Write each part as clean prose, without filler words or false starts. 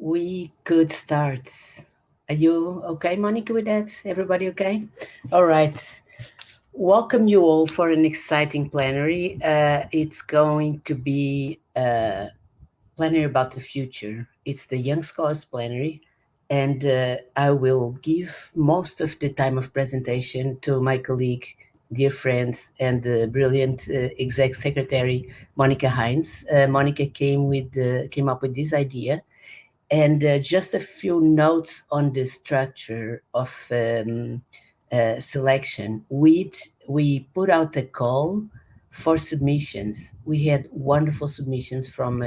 we could start. Are you okay, Monica, with that? Everybody okay? All right. Welcome you all for an exciting plenary. It's going to be a plenary about the future. It's the Young Scholars Plenary, and I will give most of the time of presentation to my colleague, dear friends, and the brilliant exec secretary, Monica Heintz. Monica came up with this idea. And just a few notes on the structure of selection. We put out a call for submissions. We had wonderful submissions from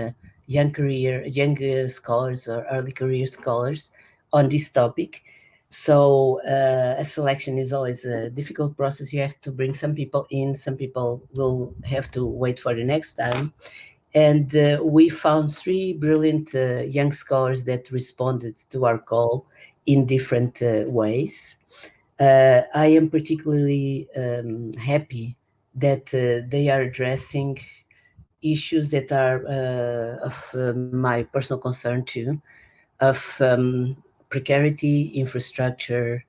young scholars or early career scholars on this topic. So a selection is always a difficult process. You have to bring some people in. Some people will have to wait for the next time. And we found three brilliant young scholars that responded to our call in different ways. I am particularly happy that they are addressing issues that are of my personal concern too, of precarity, infrastructure,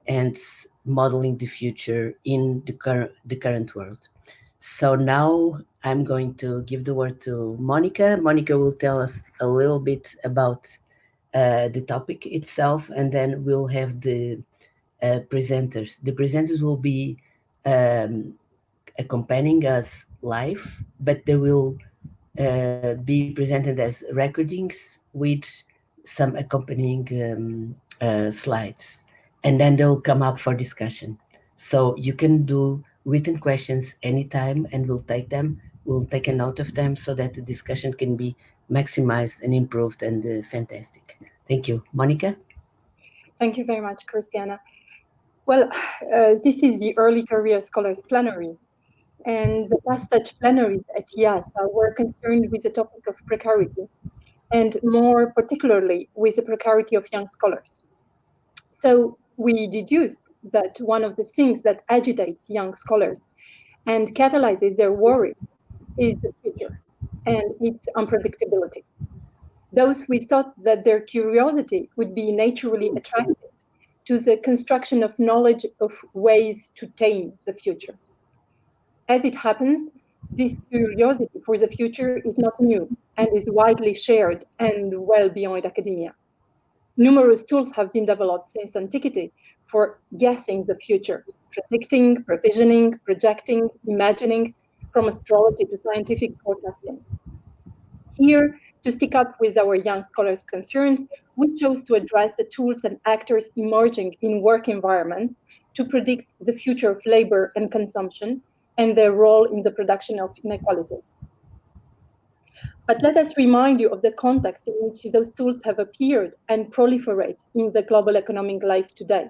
and modeling the future in the current world. So now I'm going to give the word to Monica. Monica will tell us a little bit about the topic itself, and then we'll have the presenters. The presenters will be accompanying us live, but they will be presented as recordings with some accompanying slides. And then they'll come up for discussion. So you can do written questions anytime and we'll take them. We'll take a note of them so that the discussion can be maximized and improved and fantastic. Thank you. Monica? Thank you very much, Cristiana. Well, this is the Early Career Scholars Plenary. And the past such plenaries at IASA were concerned with the topic of precarity, and more particularly with the precarity of young scholars. So we deduced that one of the things that agitates young scholars and catalyzes their worry is the future and its unpredictability. Thus, we thought that their curiosity would be naturally attracted to the construction of knowledge of ways to tame the future. As it happens, this curiosity for the future is not new and is widely shared and well beyond academia. Numerous tools have been developed since Antiquity for guessing the future, predicting, previsioning, projecting, imagining, from astrology to scientific forecasting. Here, to stick up with our young scholars' concerns, we chose to address the tools and actors emerging in work environments to predict the future of labor and consumption and their role in the production of inequality. But let us remind you of the context in which those tools have appeared and proliferate in the global economic life today.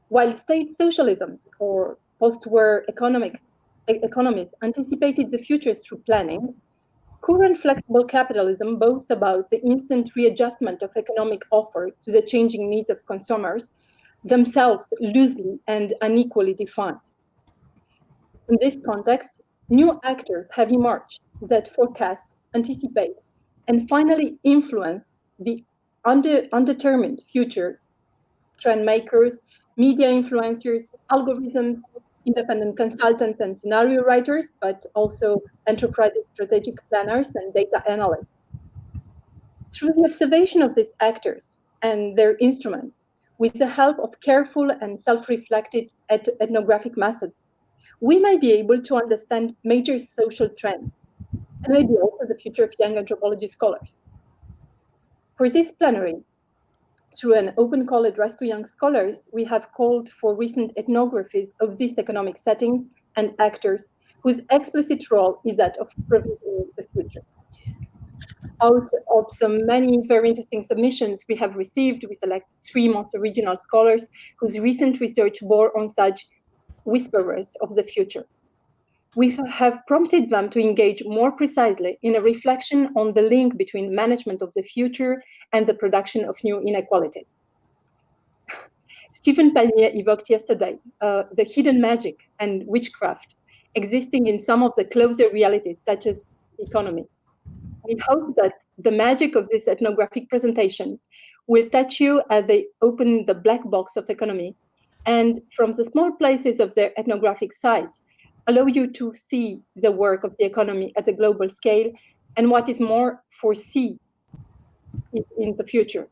While state socialisms or post-war economies anticipated the future through planning, current flexible capitalism boasts about the instant readjustment of economic offer to the changing needs of consumers, themselves loosely and unequally defined. In this context, new actors have emerged that forecast, anticipate, and finally influence the undetermined future. Trend makers, media influencers, algorithms, independent consultants and scenario writers, but also enterprise strategic planners and data analysts. Through the observation of these actors and their instruments, with the help of careful and self-reflected ethnographic methods, we may be able to understand major social trends and maybe also the future of young anthropology scholars. For this plenary, through an open call addressed to young scholars, we have called for recent ethnographies of these economic settings and actors whose explicit role is that of provisioning the future. Out of some many very interesting submissions we have received, we select 3 most original scholars whose recent research bore on such whisperers of the future. We have prompted them to engage more precisely in a reflection on the link between management of the future and the production of new inequalities. Stephen Palmier evoked yesterday the hidden magic and witchcraft existing in some of the closer realities, such as economy. We hope that The magic of these ethnographic presentations will touch you as they open the black box of economy, and from the small places of their ethnographic sites, allow you to see the work of the economy at a global scale and what is more, foresee in the future.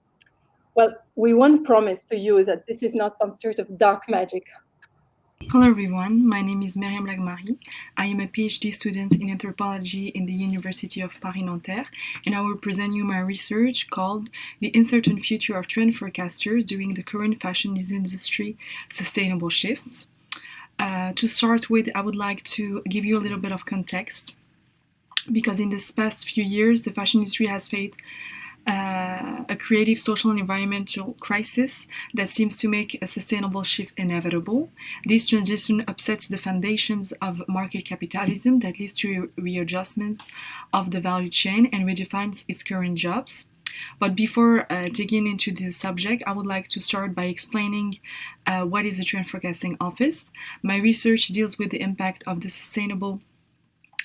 Well, we won't promise to you that this is not some sort of dark magic. Hello everyone, my name is Meryem Laghmari. I am a PhD student in Anthropology in the University of Paris Nanterre, and I will present you my research called The Uncertain Future of Trend Forecasters During the Current Fashion Industry Sustainable Shifts. To start with, I would like to give you a little bit of context, because in this past few years, the fashion industry has faced a creative, social, and environmental crisis that seems to make a sustainable shift inevitable. This transition upsets the foundations of market capitalism that leads to readjustment of the value chain and redefines its current jobs. But before digging into the subject, I would like to start by explaining what is a trend forecasting office. My research deals with the impact of the sustainable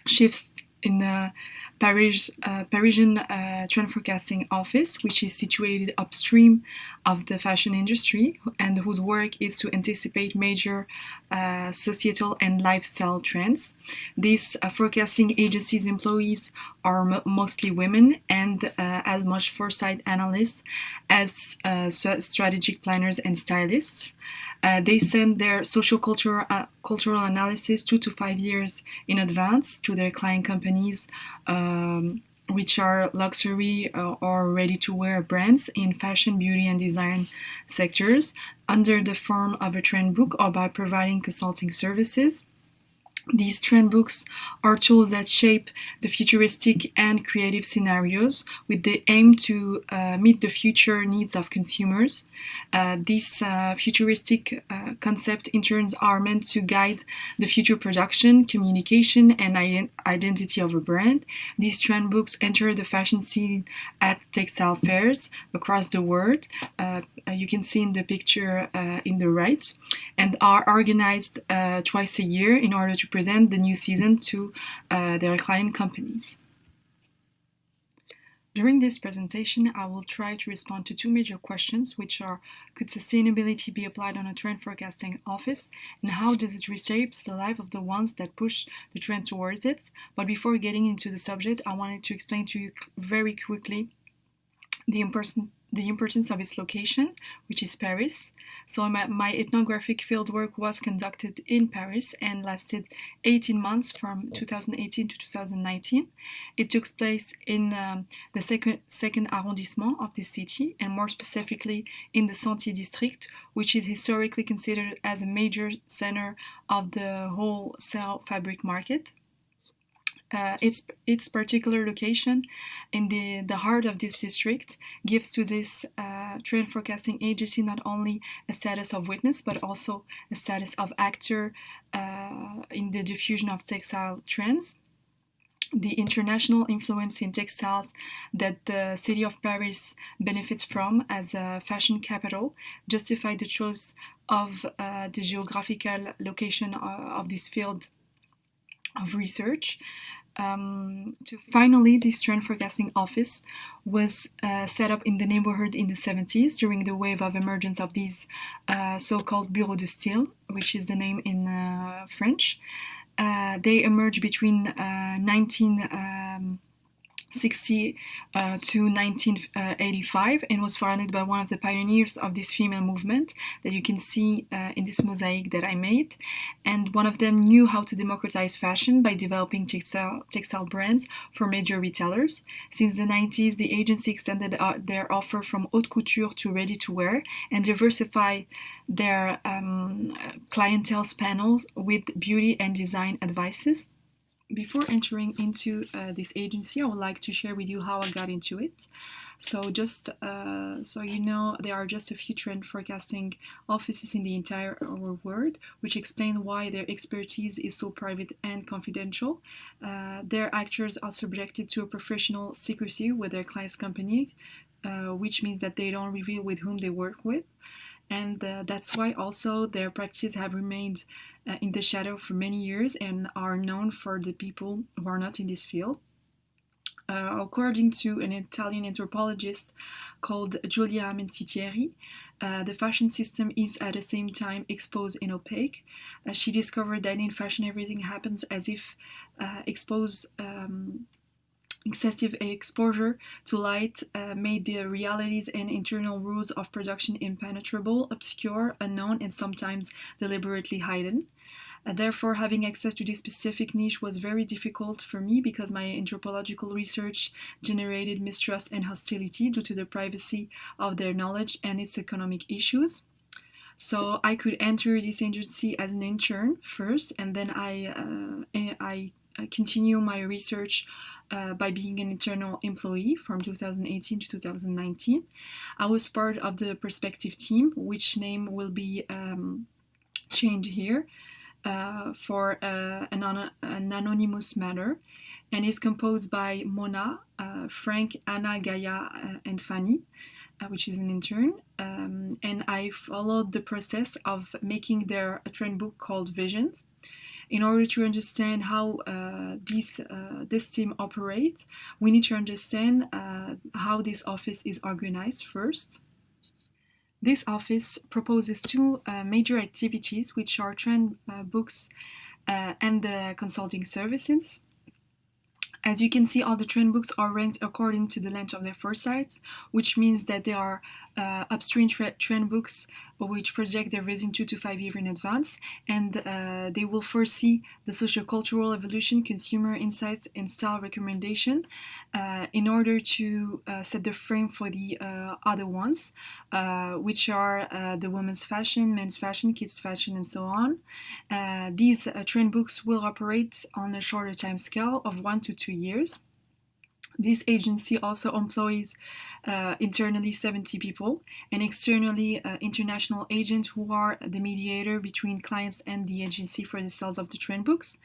shifts in the Parisian trend forecasting office, which is situated upstream of the fashion industry and whose work is to anticipate major societal and lifestyle trends. These forecasting agencies' employees are mostly women and as much foresight analysts as strategic planners and stylists. They send their cultural analysis 2 to 5 years in advance to their client companies, which are luxury or ready-to-wear brands in fashion, beauty, and design sectors, under the form of a trend book or by providing consulting services. These trend books are tools that shape the futuristic and creative scenarios with the aim to meet the future needs of consumers. These futuristic concepts in turn are meant to guide the future production, communication, and identity of a brand. These trend books enter the fashion scene at textile fairs across the world. You can see in the picture in the right, and are organized twice a year in order to present the new season to their client companies. During this presentation, I will try to respond to two major questions, which are: could sustainability be applied on a trend forecasting office, and how does it reshape the life of the ones that push the trend towards it? But before getting into the subject, I wanted to explain to you very quickly the importance of its location, which is Paris. So my ethnographic fieldwork was conducted in Paris and lasted 18 months from 2018 to 2019. It took place in the second arrondissement of the city, and more specifically in the Sentier district, which is historically considered as a major center of the wholesale fabric market. Its particular location in the heart of this district gives to this trend forecasting agency not only a status of witness, but also a status of actor in the diffusion of textile trends. The international influence in textiles that the city of Paris benefits from as a fashion capital justified the choice of the geographical location of this field of research. Finally, this trend forecasting office was set up in the neighborhood in the 70s during the wave of emergence of these so-called bureaux de style, which is the name in French. They emerged between 1960 to 1985 and was founded by one of the pioneers of this female movement that you can see in this mosaic that I made. And one of them knew how to democratize fashion by developing textile brands for major retailers. Since the 90s, the agency extended their offer from haute couture to ready-to-wear and diversified their clientele panel with beauty and design advices. Before entering into this agency, I would like to share with you how I got into it. So just so you know, there are just a few trend forecasting offices in the entire world, which explain why their expertise is so private and confidential. Their actors are subjected to a professional secrecy with their client's company, which means that they don't reveal with whom they work with. And that's why also their practices have remained in the shadow for many years and are known for the people who are not in this field. According to an Italian anthropologist called Giulia Minsitieri, the fashion system is at the same time exposed and opaque. She discovered that in fashion everything happens as if excessive exposure to light made the realities and internal rules of production impenetrable, obscure, unknown, and sometimes deliberately hidden. Therefore, having access to this specific niche was very difficult for me because my anthropological research generated mistrust and hostility due to the privacy of their knowledge and its economic issues. So I could enter this agency as an intern first, and then I continue my research by being an internal employee from 2018 to 2019. I was part of the perspective team, which name will be changed here. For an anonymous matter, and is composed by Mona, Freng, Anna, Gaia, and Fanny, which is an intern. And I followed the process of making their trend book called Visions. In order to understand how this team operates, we need to understand how this office is organized first. This office proposes two major activities, which are trend books and the consulting services. As you can see, all the trend books are ranked according to the length of their foresights, which means that they are upstream trend books which project their vision 2 to 5 years in advance, and they will foresee the socio-cultural evolution, consumer insights, and style recommendation in order to set the frame for the other ones, which are the women's fashion, men's fashion, kids' fashion, and so on. These trend books will operate on a shorter time scale of 1 to 2 years. This agency also employs internally 70 people and externally international agents who are the mediator between clients and the agency for the sales of the trend books.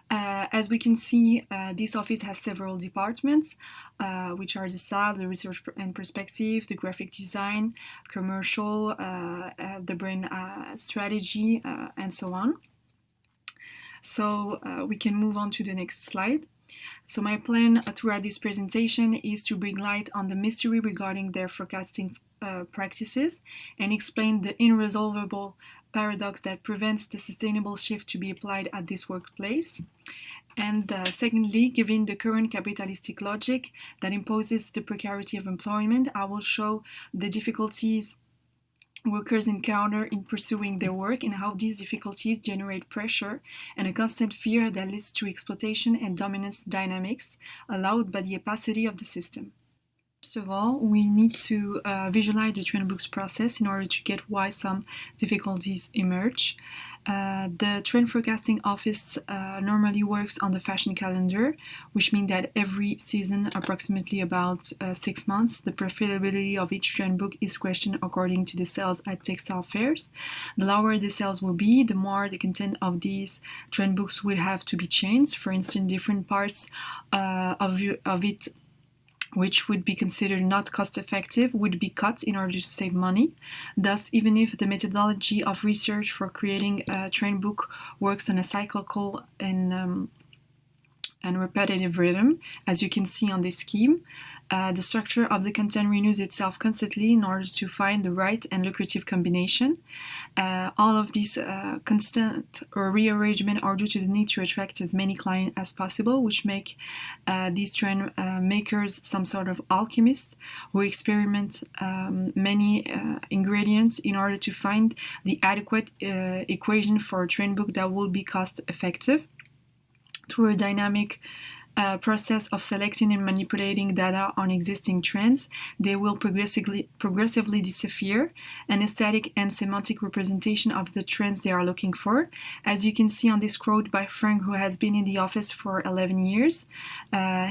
As we can see, this office has several departments, which are the style, the research and perspective, the graphic design, commercial, the brand strategy, and so on. So we can move on to the next slide. So my plan throughout this presentation is to bring light on the mystery regarding their forecasting practices and explain the irresolvable paradox that prevents the sustainable shift to be applied at this workplace. And secondly, given the current capitalistic logic that imposes the precarity of employment, I will show the difficulties workers encounter in pursuing their work and how these difficulties generate pressure and a constant fear that leads to exploitation and dominance dynamics allowed by the opacity of the system. First of all, we need to visualize the trend books process in order to get why some difficulties emerge. The trend forecasting office normally works on the fashion calendar, which means that every season, approximately about 6 months, the profitability of each trend book is questioned according to the sales at textile fairs. The lower the sales will be, the more the content of these trend books will have to be changed. For instance, different parts of it which would be considered not cost-effective, would be cut in order to save money. Thus, even if the methodology of research for creating a trend book works on a cyclical and repetitive rhythm, as you can see on this scheme, the structure of the content renews itself constantly in order to find the right and lucrative combination. All of these constant or rearrangement are due to the need to attract as many clients as possible, which make these trend makers some sort of alchemists who experiment many ingredients in order to find the adequate equation for a trend book that will be cost effective. Through a dynamic process of selecting and manipulating data on existing trends, they will progressively disappear, an aesthetic and semantic representation of the trends they are looking for. As you can see on this quote by Freng, who has been in the office for 11 years,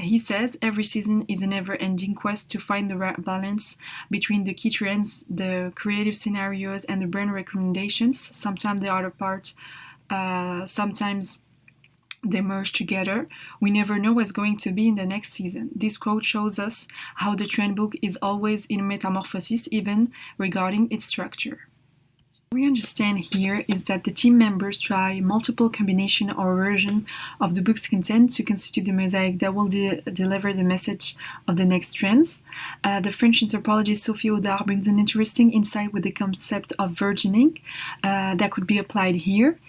he says, every season is a never-ending quest to find the right balance between the key trends, the creative scenarios, and the brand recommendations. Sometimes the other part, sometimes they merge together. We never know what's going to be in the next season. This quote shows us how the trend book is always in metamorphosis, even regarding its structure. we understand here is that the team members try multiple combination or version of the book's content to constitute the mosaic that will deliver the message of the next trends. The French anthropologist Sophie Audard brings an interesting insight with the concept of virgining that could be applied here.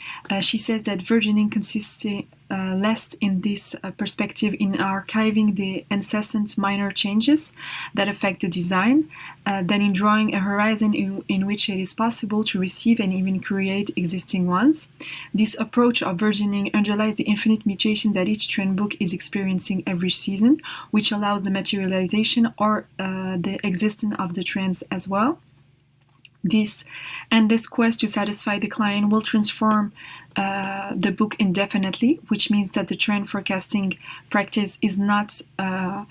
She says that virgining consists less in this perspective in archiving the incessant minor changes that affect the design than in drawing a horizon in which it is possible to receive and even create existing ones. This approach of virgining underlies the infinite mutation that each trend book is experiencing every season, which allows the materialization or the existence of the trends as well. This endless quest to satisfy the client will transform the book indefinitely, which means that the trend forecasting practice is not a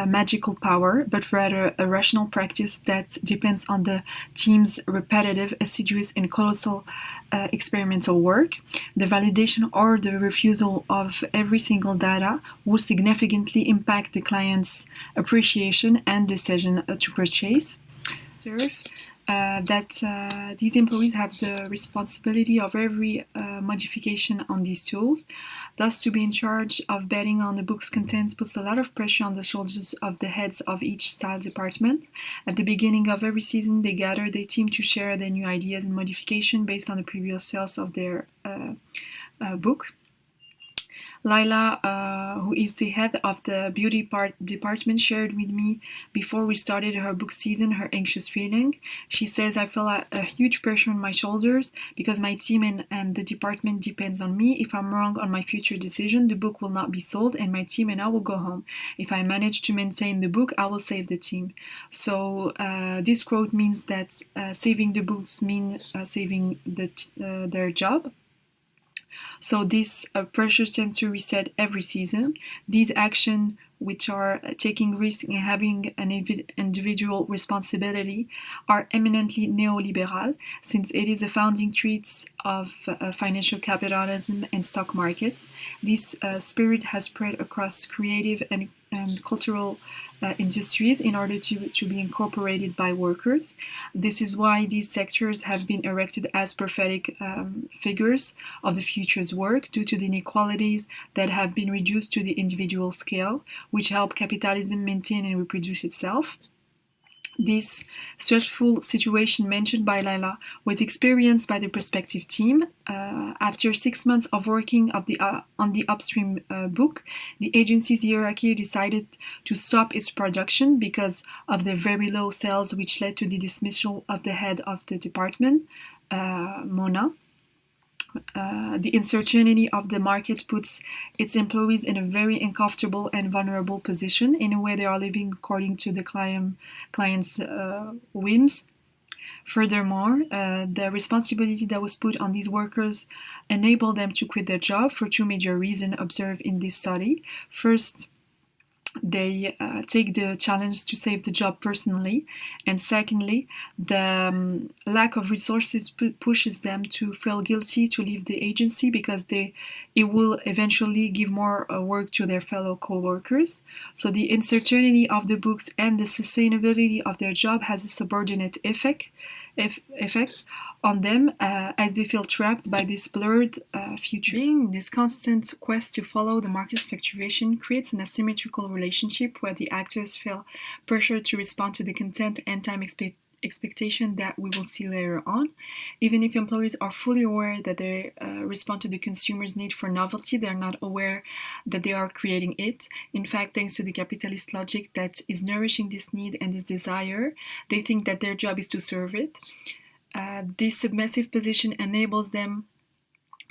magical power, but rather a rational practice that depends on the team's repetitive, assiduous, and colossal experimental work. The validation or the refusal of every single data will significantly impact the client's appreciation and decision to purchase. That these employees have the responsibility of every modification on these tools. Thus, to be in charge of betting on the book's contents puts a lot of pressure on the shoulders of the heads of each style department. At the beginning of every season, they gather their team to share their new ideas and modification based on the previous sales of their book. Laila, who is the head of the beauty department, shared with me before we started her book season her anxious feeling. She says, I feel a huge pressure on my shoulders because my team and the department depends on me. If I'm wrong on my future decision, the book will not be sold and my team and I will go home. If I manage to maintain the book, I will save the team. So this quote means that saving the books means saving their job. So these pressures tend to reset every season. These actions, which are taking risks and having an individual responsibility, are eminently neoliberal, since it is a founding treatise of financial capitalism and stock markets. This spirit has spread across creative and cultural industries in order to be incorporated by workers. This is why these sectors have been erected as prophetic figures of the future's work due to the inequalities that have been reduced to the individual scale, which help capitalism maintain and reproduce itself. This stressful situation mentioned by Laila was experienced by the prospective team. After 6 months of working on the upstream book, the agency's hierarchy decided to stop its production because of the very low sales, which led to the dismissal of the head of the department, Mona. The uncertainty of the market puts its employees in a very uncomfortable and vulnerable position in a way they are living according to the client's whims. Furthermore, the responsibility that was put on these workers enabled them to quit their job for two major reasons observed in this study. First, they take the challenge to save the job personally, and secondly, the lack of resources pushes them to feel guilty to leave the agency because it will eventually give more work to their fellow co-workers. So the uncertainty of the books and the sustainability of their job has a subordinate effects on them as they feel trapped by this blurred future. This constant quest to follow the market fluctuation creates an asymmetrical relationship where the actors feel pressure to respond to the content and time expectation that we will see later on. Even if employees are fully aware that they respond to the consumer's need for novelty, they're not aware that they are creating it. In fact, thanks to the capitalist logic that is nourishing this need and this desire, they think that their job is to serve it. This submissive position enables them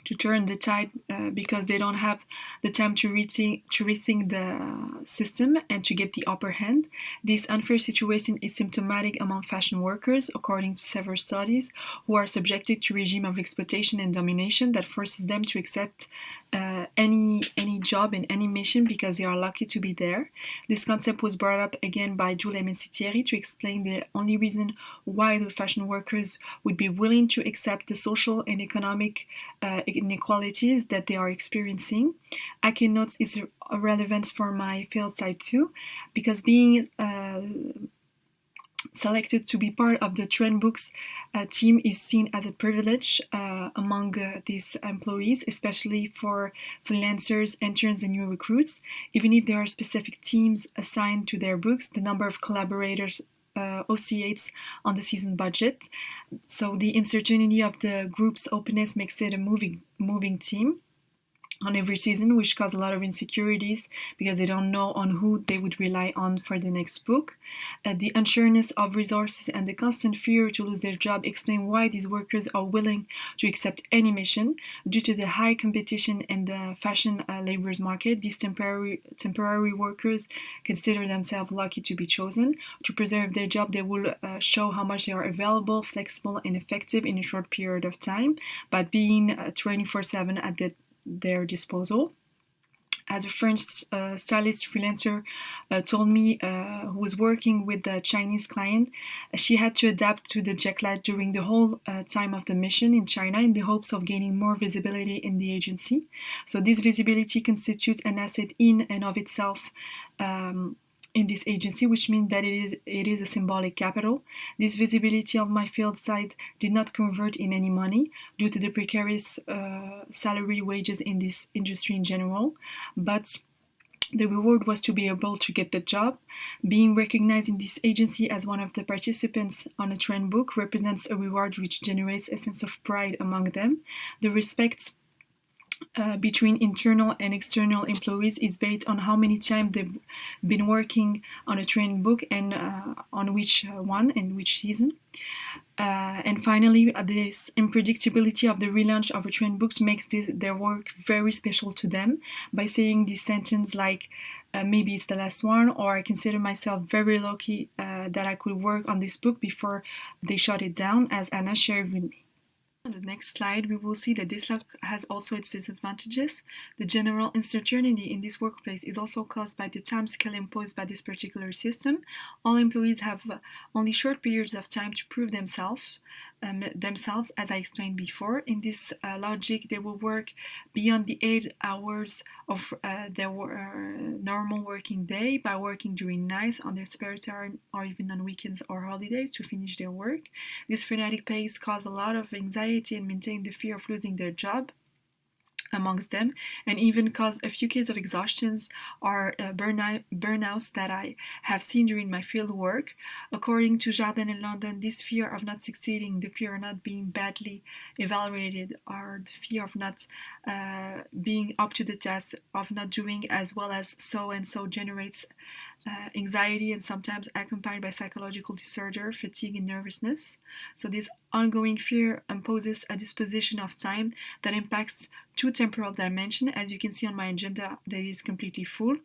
to turn the tide because they don't have the time to rethink the system and to get the upper hand. This unfair situation is symptomatic among fashion workers, according to several studies, who are subjected to a regime of exploitation and domination that forces them to accept any job in any mission because they are lucky to be there. This concept was brought up again by Julia Minsitieri to explain the only reason why the fashion workers would be willing to accept the social and economic inequalities that they are experiencing. I can note its relevance for my field side too, because being selected to be part of the trend books team is seen as a privilege among these employees, especially for freelancers, interns, and new recruits. Even if there are specific teams assigned to their books, the number of collaborators oscillates on the season budget. So the uncertainty of the group's openness makes it a moving team on every season, which cause a lot of insecurities because they don't know on who they would rely on for the next book. The unsureness of resources and the constant fear to lose their job explain why these workers are willing to accept any mission. Due to the high competition in the fashion laborers market, these temporary workers consider themselves lucky to be chosen. To preserve their job, they will show how much they are available, flexible, and effective in a short period of time by being 24/7 at their disposal. As a French stylist freelancer told me, who was working with a Chinese client, she had to adapt to the jet lag during the whole time of the mission in China in the hopes of gaining more visibility in the agency. So this visibility constitutes an asset in and of itself in this agency, which means that it is a symbolic capital. This visibility of my field site did not convert in any money due to the precarious salary wages in this industry in general, but the reward was to be able to get the job. Being recognized in this agency as one of the participants on a trend book represents a reward which generates a sense of pride among them. The respect between internal and external employees is based on how many times they've been working on a training book and on which one and which season. And finally, this unpredictability of the relaunch of a trend books makes their work very special to them by saying this sentence like, maybe it's the last one, or I consider myself very lucky that I could work on this book before they shut it down, as Anna shared with me. On the next slide, we will see that this luck has also its disadvantages. The general uncertainty in this workplace is also caused by the time scale imposed by this particular system. All employees have only short periods of time to prove themselves, as I explained before. In this logic, they will work beyond the 8 hours of their normal working day by working during nights, on their spare time, or even on weekends or holidays to finish their work. This frenetic pace causes a lot of anxiety and maintain the fear of losing their job amongst them, and even cause a few cases of exhaustions or burnouts that I have seen during my field work. According to Jardin in London, this fear of not succeeding, the fear of not being badly evaluated, or the fear of not being up to the task, of not doing as well as so and so generates anxiety, and sometimes accompanied by psychological disorder, fatigue, and nervousness. So this ongoing fear imposes a disposition of time that impacts 2 temporal dimensions. As you can see on my agenda, that is completely full.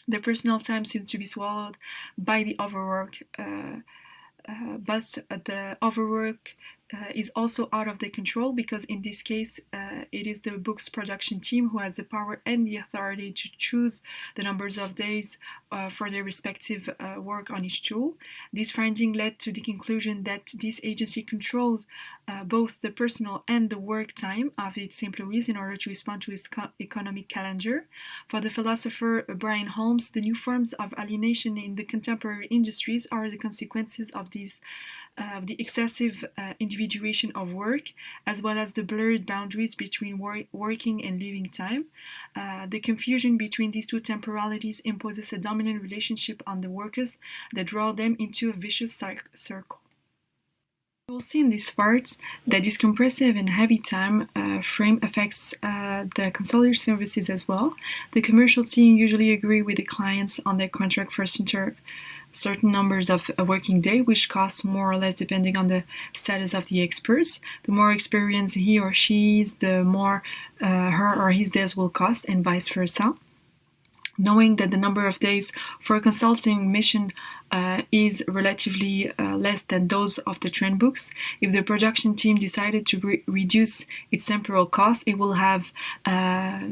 The personal time seems to be swallowed by the overwork, but the overwork is also out of their control, because in this case it is the book's production team who has the power and the authority to choose the numbers of days for their respective work on each tool. This finding led to the conclusion that this agency controls both the personal and the work time of its employees in order to respond to its economic calendar. For the philosopher Brian Holmes, the new forms of alienation in the contemporary industries are the consequences of these the excessive individuation of work, as well as the blurred boundaries between working and living time. The confusion between these 2 temporalities imposes a dominant relationship on the workers that draw them into a vicious circle. You will see in this part that this compressive and heavy time frame affects the consulting services as well. The commercial team usually agree with the clients on their contract for certain numbers of a working day, which costs more or less depending on the status of the experts. The more experienced he or she is, the more her or his days will cost, and vice versa. Knowing that the number of days for a consulting mission is relatively less than those of the trend books, if the production team decided to reduce its temporal cost, it will have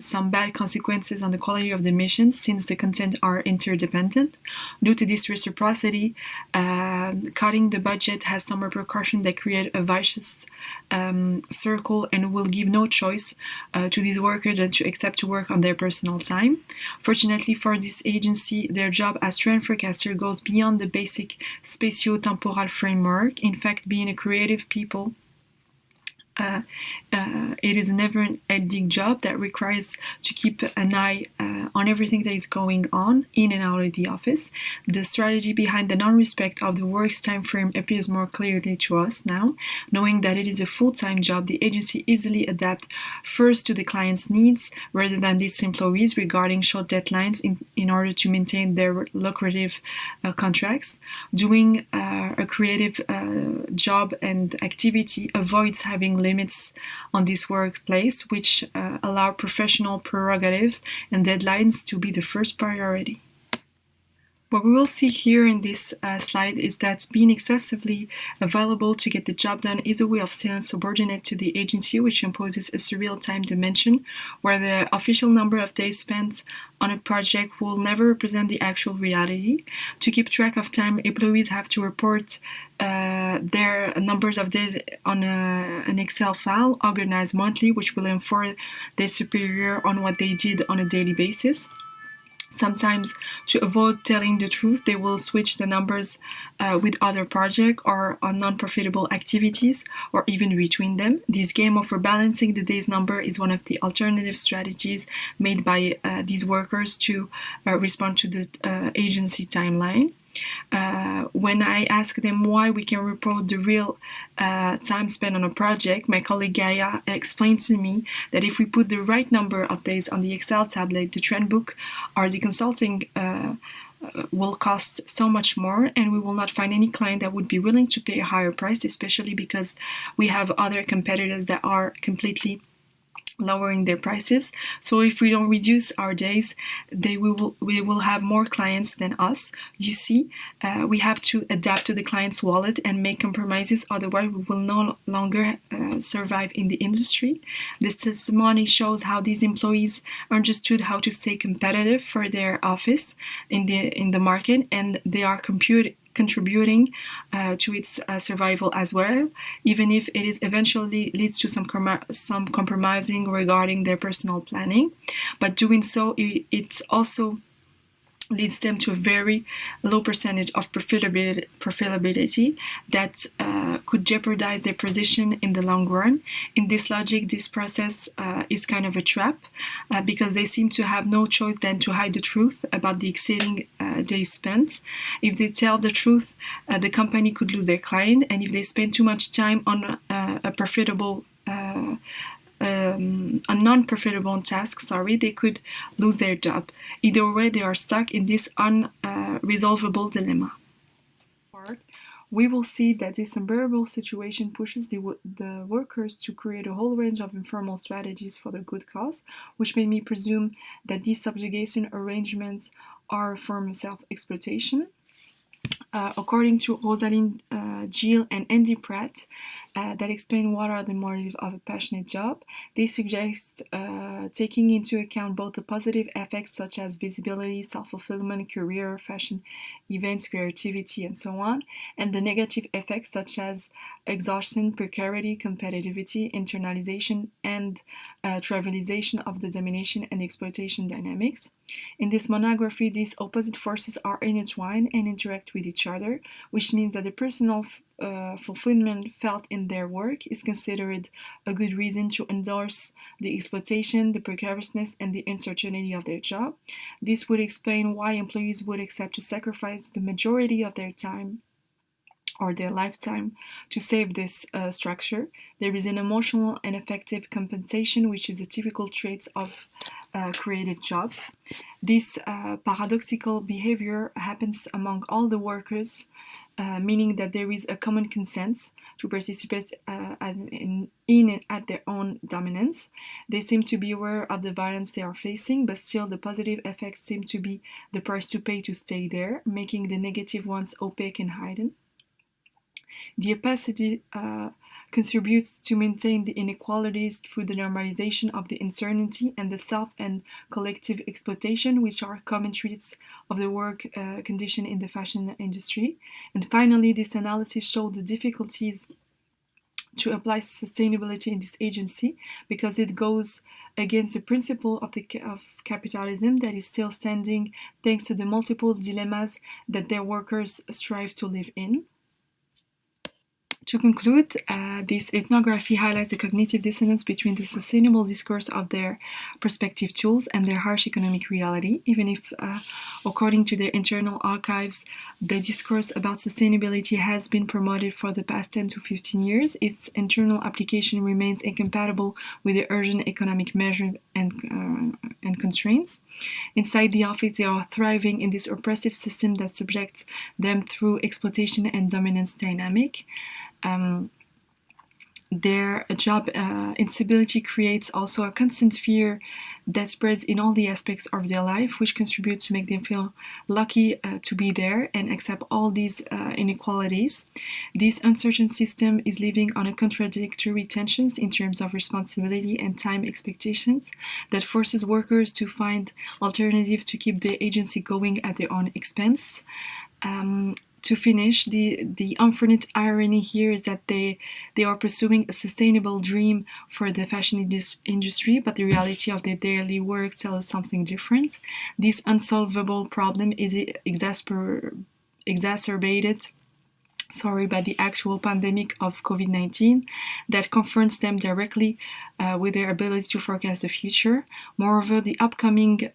some bad consequences on the quality of the missions, since the content are interdependent. Due to this reciprocity, cutting the budget has some repercussions that create a vicious circle and will give no choice to these workers than to accept to work on their personal time. Fortunately for this agency, their job as trend forecaster goes beyond beyond the basic spatio-temporal framework. In fact, being a creative people, it is a never-ending job that requires to keep an eye on everything that is going on in and out of the office. The strategy behind the non-respect of the work's time frame appears more clearly to us now. Knowing that it is a full-time job, the agency easily adapts first to the client's needs rather than its employees regarding short deadlines in order to maintain their lucrative contracts. Doing a creative job and activity avoids having limits on this workplace, which allow professional prerogatives and deadlines to be the first priority. What we will see here in this slide is that being excessively available to get the job done is a way of staying subordinate to the agency, which imposes a surreal time dimension, where the official number of days spent on a project will never represent the actual reality. To keep track of time, employees have to report their numbers of days on an Excel file organized monthly, which will inform their superior on what they did on a daily basis. Sometimes, to avoid telling the truth, they will switch the numbers with other projects or on non-profitable activities, or even between them. This game of rebalancing the day's number is one of the alternative strategies made by these workers to respond to the agency timeline. When I ask them why we can report the real time spent on a project, my colleague Gaia explained to me that if we put the right number of days on the Excel tablet, the trend book or the consulting will cost so much more, and we will not find any client that would be willing to pay a higher price, especially because we have other competitors that are completely lowering their prices. So if we don't reduce our days, we will have more clients than us. You see, we have to adapt to the client's wallet and make compromises, otherwise we will no longer survive in the industry. This testimony shows how these employees understood how to stay competitive for their office in the market, and they are contributing to its survival as well, even if it is eventually leads to some compromising regarding their personal planning. But doing so, it also leads them to a very low percentage of profitability that could jeopardize their position in the long run. In this logic, this process is kind of a trap because they seem to have no choice than to hide the truth about the exceeding days spent. If they tell the truth, the company could lose their client, and if they spend too much time on a non-profitable task, they could lose their job. Either way, they are stuck in this unresolvable dilemma. We will see that this unbearable situation pushes the workers to create a whole range of informal strategies for the good cause, which made me presume that these subjugation arrangements are a form of self-exploitation. According to Rosalind Gill and Andy Pratt, that explain what are the motives of a passionate job, they suggest taking into account both the positive effects such as visibility, self-fulfillment, career, fashion, events, creativity, and so on, and the negative effects such as exhaustion, precarity, competitivity, internalization, and trivialization of the domination and exploitation dynamics. In this monography, these opposite forces are intertwined and interact with each other, which means that the personal fulfillment felt in their work is considered a good reason to endorse the exploitation, the precariousness, and the uncertainty of their job. This would explain why employees would accept to sacrifice the majority of their time or their lifetime to save this structure. There is an emotional and affective compensation, which is a typical trait of creative jobs. This paradoxical behavior happens among all the workers, meaning that there is a common consent to participate in and at their own dominance. They seem to be aware of the violence they are facing, but still the positive effects seem to be the price to pay to stay there, making the negative ones opaque and hidden. The opacity contributes to maintain the inequalities through the normalization of the uncertainty and the self and collective exploitation, which are common traits of the work condition in the fashion industry. And finally, this analysis showed the difficulties to apply sustainability in this agency because it goes against the principle of capitalism that is still standing thanks to the multiple dilemmas that their workers strive to live in. To conclude, this ethnography highlights the cognitive dissonance between the sustainable discourse of their prospective tools and their harsh economic reality, even if, according to their internal archives, the discourse about sustainability has been promoted for the past 10 to 15 years, its internal application remains incompatible with the urgent economic measures and constraints. Inside the office, they are thriving in this oppressive system that subjects them through exploitation and dominance dynamic. Their job instability creates also a constant fear that spreads in all the aspects of their life, which contributes to make them feel lucky to be there and accept all these inequalities. This uncertain system is living on a contradictory tensions in terms of responsibility and time expectations that forces workers to find alternatives to keep the agency going at their own expense. To finish, the unfortunate irony here is that they are pursuing a sustainable dream for the fashion industry, but the reality of their daily work tells us something different. This unsolvable problem is exacerbated by the actual pandemic of COVID-19 that confronts them directly with their ability to forecast the future. Moreover, the upcoming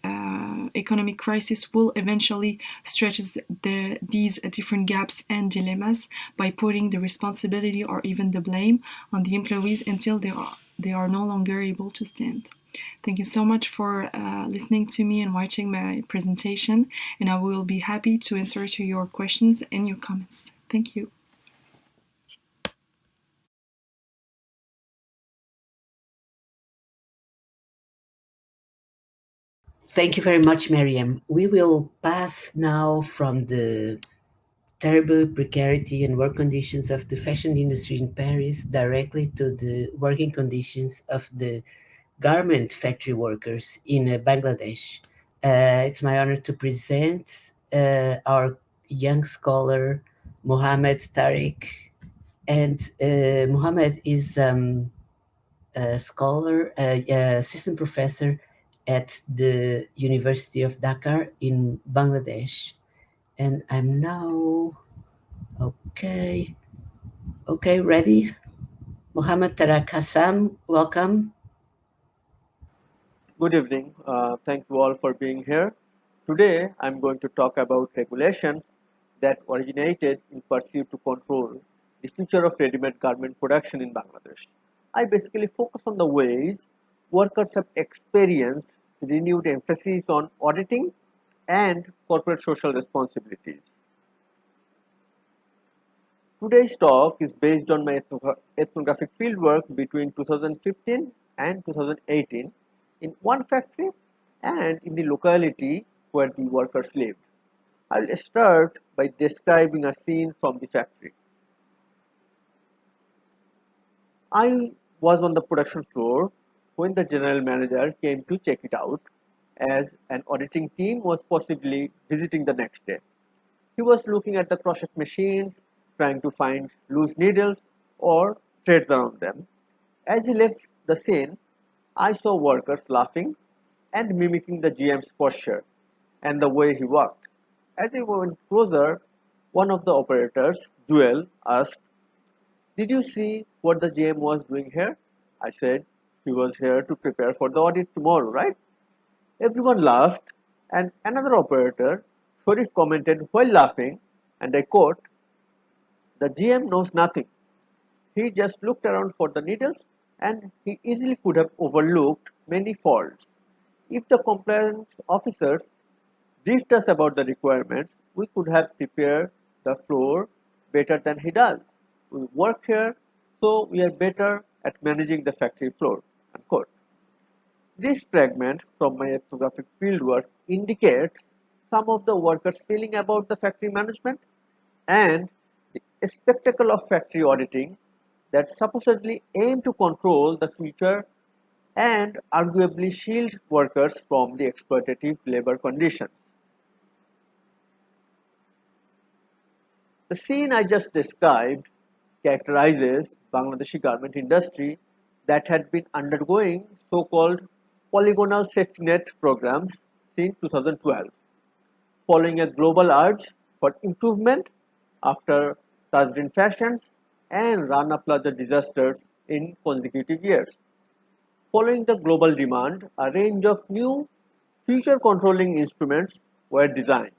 economic crisis will eventually stretch these different gaps and dilemmas by putting the responsibility or even the blame on the employees until they are no longer able to stand. Thank you so much for listening to me and watching my presentation, and I will be happy to answer to your questions and your comments. Thank you. Thank you very much, Meryem. We will pass now from the terrible precarity and work conditions of the fashion industry in Paris directly to the working conditions of the garment factory workers in Bangladesh. It's my honor to present our young scholar, Mohammad Tareq. And Mohammad is a scholar, assistant professor at the University of Dhaka in Bangladesh. And I'm now, okay, ready? Mohammad Tareq Hasan, welcome. Good evening. Thank you all for being here. Today, I'm going to talk about regulations that originated in pursuit to control the future of ready-made garment production in Bangladesh. I basically focus on the ways workers have experienced renewed emphasis on auditing and corporate social responsibilities. Today's talk is based on my ethnographic fieldwork between 2015 and 2018 in one factory and in the locality where the workers lived. I'll start by describing a scene from the factory. I was on the production floor when the general manager came to check it out, as an auditing team was possibly visiting the next day. He was looking at the crochet machines, trying to find loose needles or threads around them. As he left the scene, I saw workers laughing and mimicking the GM's posture and the way he walked. As he went closer, one of the operators, Joel, asked, "Did you see what the GM was doing here?" I said, "He was here to prepare for the audit tomorrow, right?" Everyone laughed, and another operator, Sharif, commented while laughing, and I quote, "The GM knows nothing. He just looked around for the needles, and he easily could have overlooked many faults. If the compliance officers briefed us about the requirements, we could have prepared the floor better than he does. We work here, so we are better at managing the factory floor." Unquote. This fragment from my ethnographic fieldwork indicates some of the workers' feeling about the factory management and the spectacle of factory auditing that supposedly aim to control the future and arguably shield workers from the exploitative labor conditions. The scene I just described characterizes Bangladeshi garment industry that had been undergoing so-called polygonal safety net programs since 2012, following a global urge for improvement after Tajrin fashions and Rana Plaza disasters in consecutive years. Following the global demand, a range of new future controlling instruments were designed.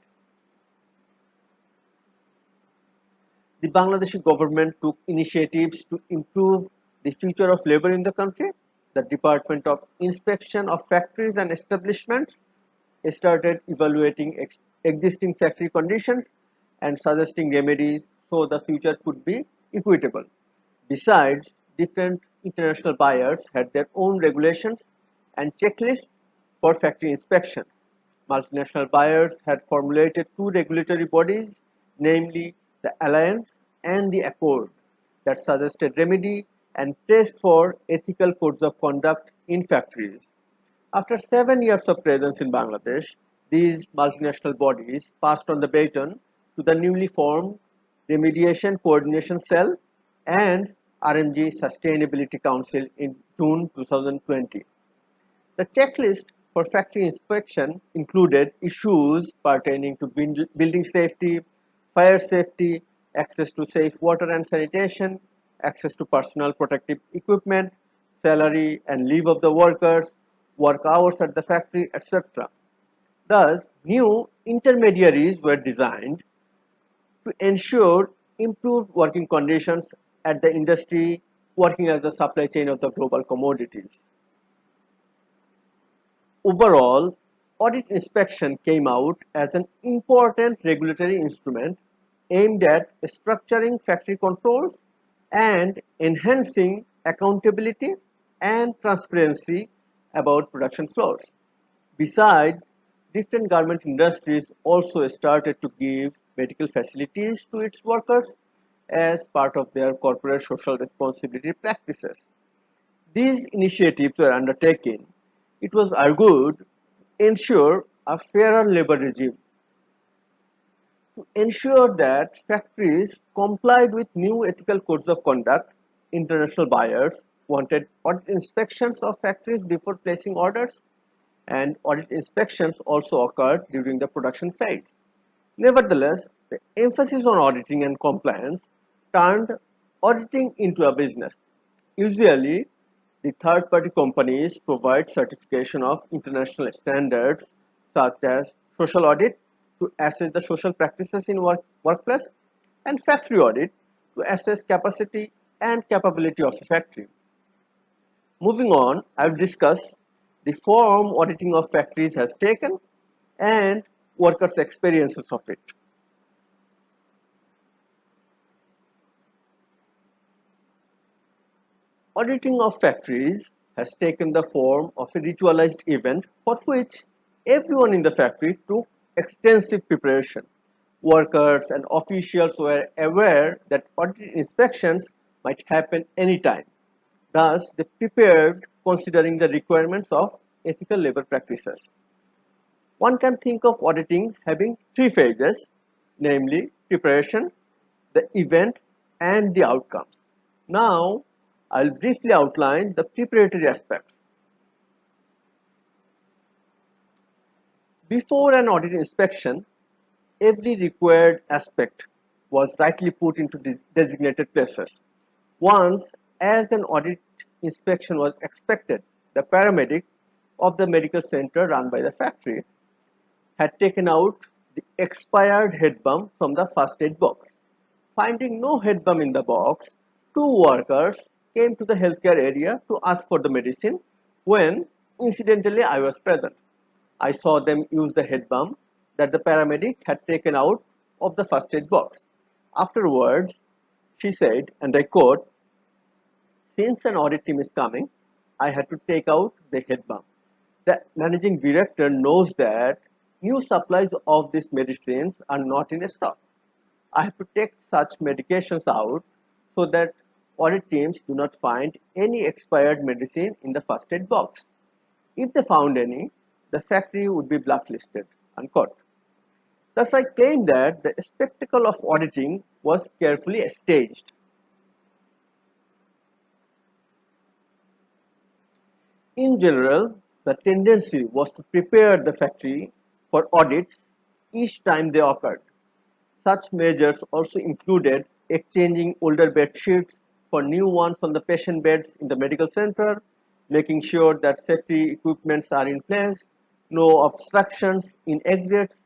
The Bangladeshi government took initiatives to improve the future of labor in the country. The Department of Inspection of Factories and Establishments started evaluating existing factory conditions and suggesting remedies so the future could be equitable. Besides, different international buyers had their own regulations and checklists for factory inspections. Multinational buyers had formulated two regulatory bodies, namely the Alliance and the Accord, that suggested remedy and pressed for ethical codes of conduct in factories. After 7 years of presence in Bangladesh, these multinational bodies passed on the baton to the newly formed Remediation Coordination Cell and RMG Sustainability Council in June 2020. The checklist for factory inspection included issues pertaining to building safety, fire safety, access to safe water and sanitation, access to personal protective equipment, salary and leave of the workers, work hours at the factory, etc. Thus, new intermediaries were designed to ensure improved working conditions at the industry working as the supply chain of the global commodities. Overall, audit inspection came out as an important regulatory instrument aimed at structuring factory controls and enhancing accountability and transparency about production flows. Besides, different garment industries also started to give medical facilities to its workers as part of their corporate social responsibility practices. These initiatives were undertaken, it was argued, to ensure a fairer labor regime, to ensure that factories complied with new ethical codes of conduct. International buyers wanted audit inspections of factories before placing orders, and audit inspections also occurred during the production phase. Nevertheless, the emphasis on auditing and compliance turned auditing into a business. Usually, the third-party companies provide certification of international standards such as social audit to assess the social practices in workplace and factory audit to assess capacity and capability of a factory. Moving on, I will discuss the form auditing of factories has taken and workers' experiences of it. Auditing of factories has taken the form of a ritualized event for which everyone in the factory took extensive preparation. Workers and officials were aware that audit inspections might happen anytime. Thus, they prepared considering the requirements of ethical labor practices. One can think of auditing having three phases, namely preparation, the event, and the outcomes. Now, I'll briefly outline the preparatory aspects. Before an audit inspection, every required aspect was rightly put into designated places. Once, as an audit inspection was expected, the paramedic of the medical center run by the factory had taken out the expired head balm from the first aid box. Finding no head balm in the box, two workers came to the healthcare area to ask for the medicine when, incidentally, I was present. I saw them use the head balm that the paramedic had taken out of the first aid box. Afterwards, she said, and I quote, "Since an audit team is coming, I had to take out the head balm. The managing director knows that new supplies of these medicines are not in stock. I have to take such medications out so that audit teams do not find any expired medicine in the first aid box. If they found any, the factory would be blacklisted." Unquote. Thus, I claim that the spectacle of auditing was carefully staged. In general, the tendency was to prepare the factory for audits each time they occurred. Such measures also included exchanging older bed sheets for new ones on the patient beds in the medical center, making sure that safety equipments are in place, no obstructions in exits,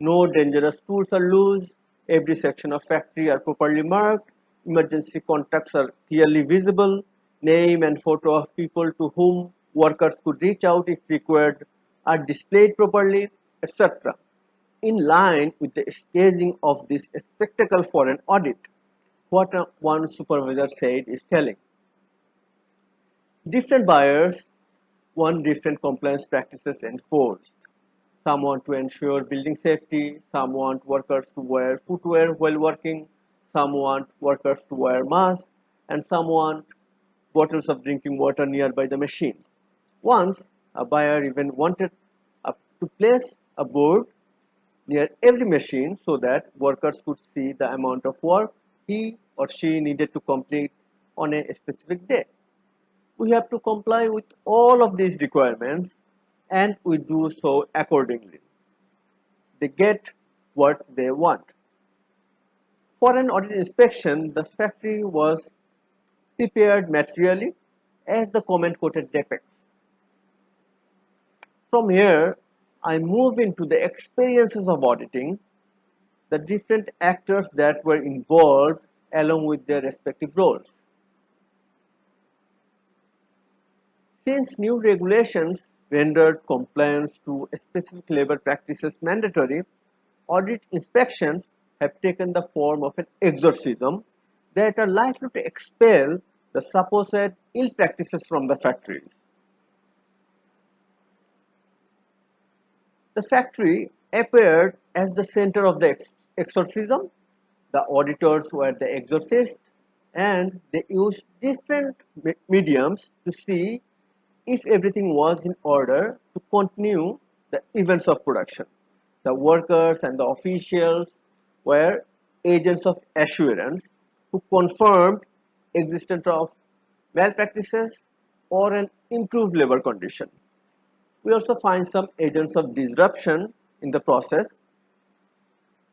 no dangerous tools are loose, every section of factory are properly marked, emergency contacts are clearly visible, name and photo of people to whom workers could reach out if required are displayed properly, etc. In line with the staging of this spectacle for an audit, what one supervisor said is telling. Different buyers want different compliance practices enforced. Some want to ensure building safety, some want workers to wear footwear while working, some want workers to wear masks, and some want bottles of drinking water nearby the machines. Once, a buyer even wanted to place a board near every machine so that workers could see the amount of work he or she needed to complete on a specific day. We have to comply with all of these requirements and we do so accordingly. They get what they want. For an audit inspection, the factory was prepared materially as the comment quoted depicts. From here, I move into the experiences of auditing, the different actors that were involved along with their respective roles. Since new regulations rendered compliance to specific labor practices mandatory, audit inspections have taken the form of an exorcism that are likely to expel the supposed ill practices from the factories. The factory appeared as the center of the exorcism. The auditors were the exorcists, and they used different mediums to see if everything was in order to continue the events of production. The workers and the officials were agents of assurance who confirmed existence of malpractices or an improved labor condition. We also find some agents of disruption in the process,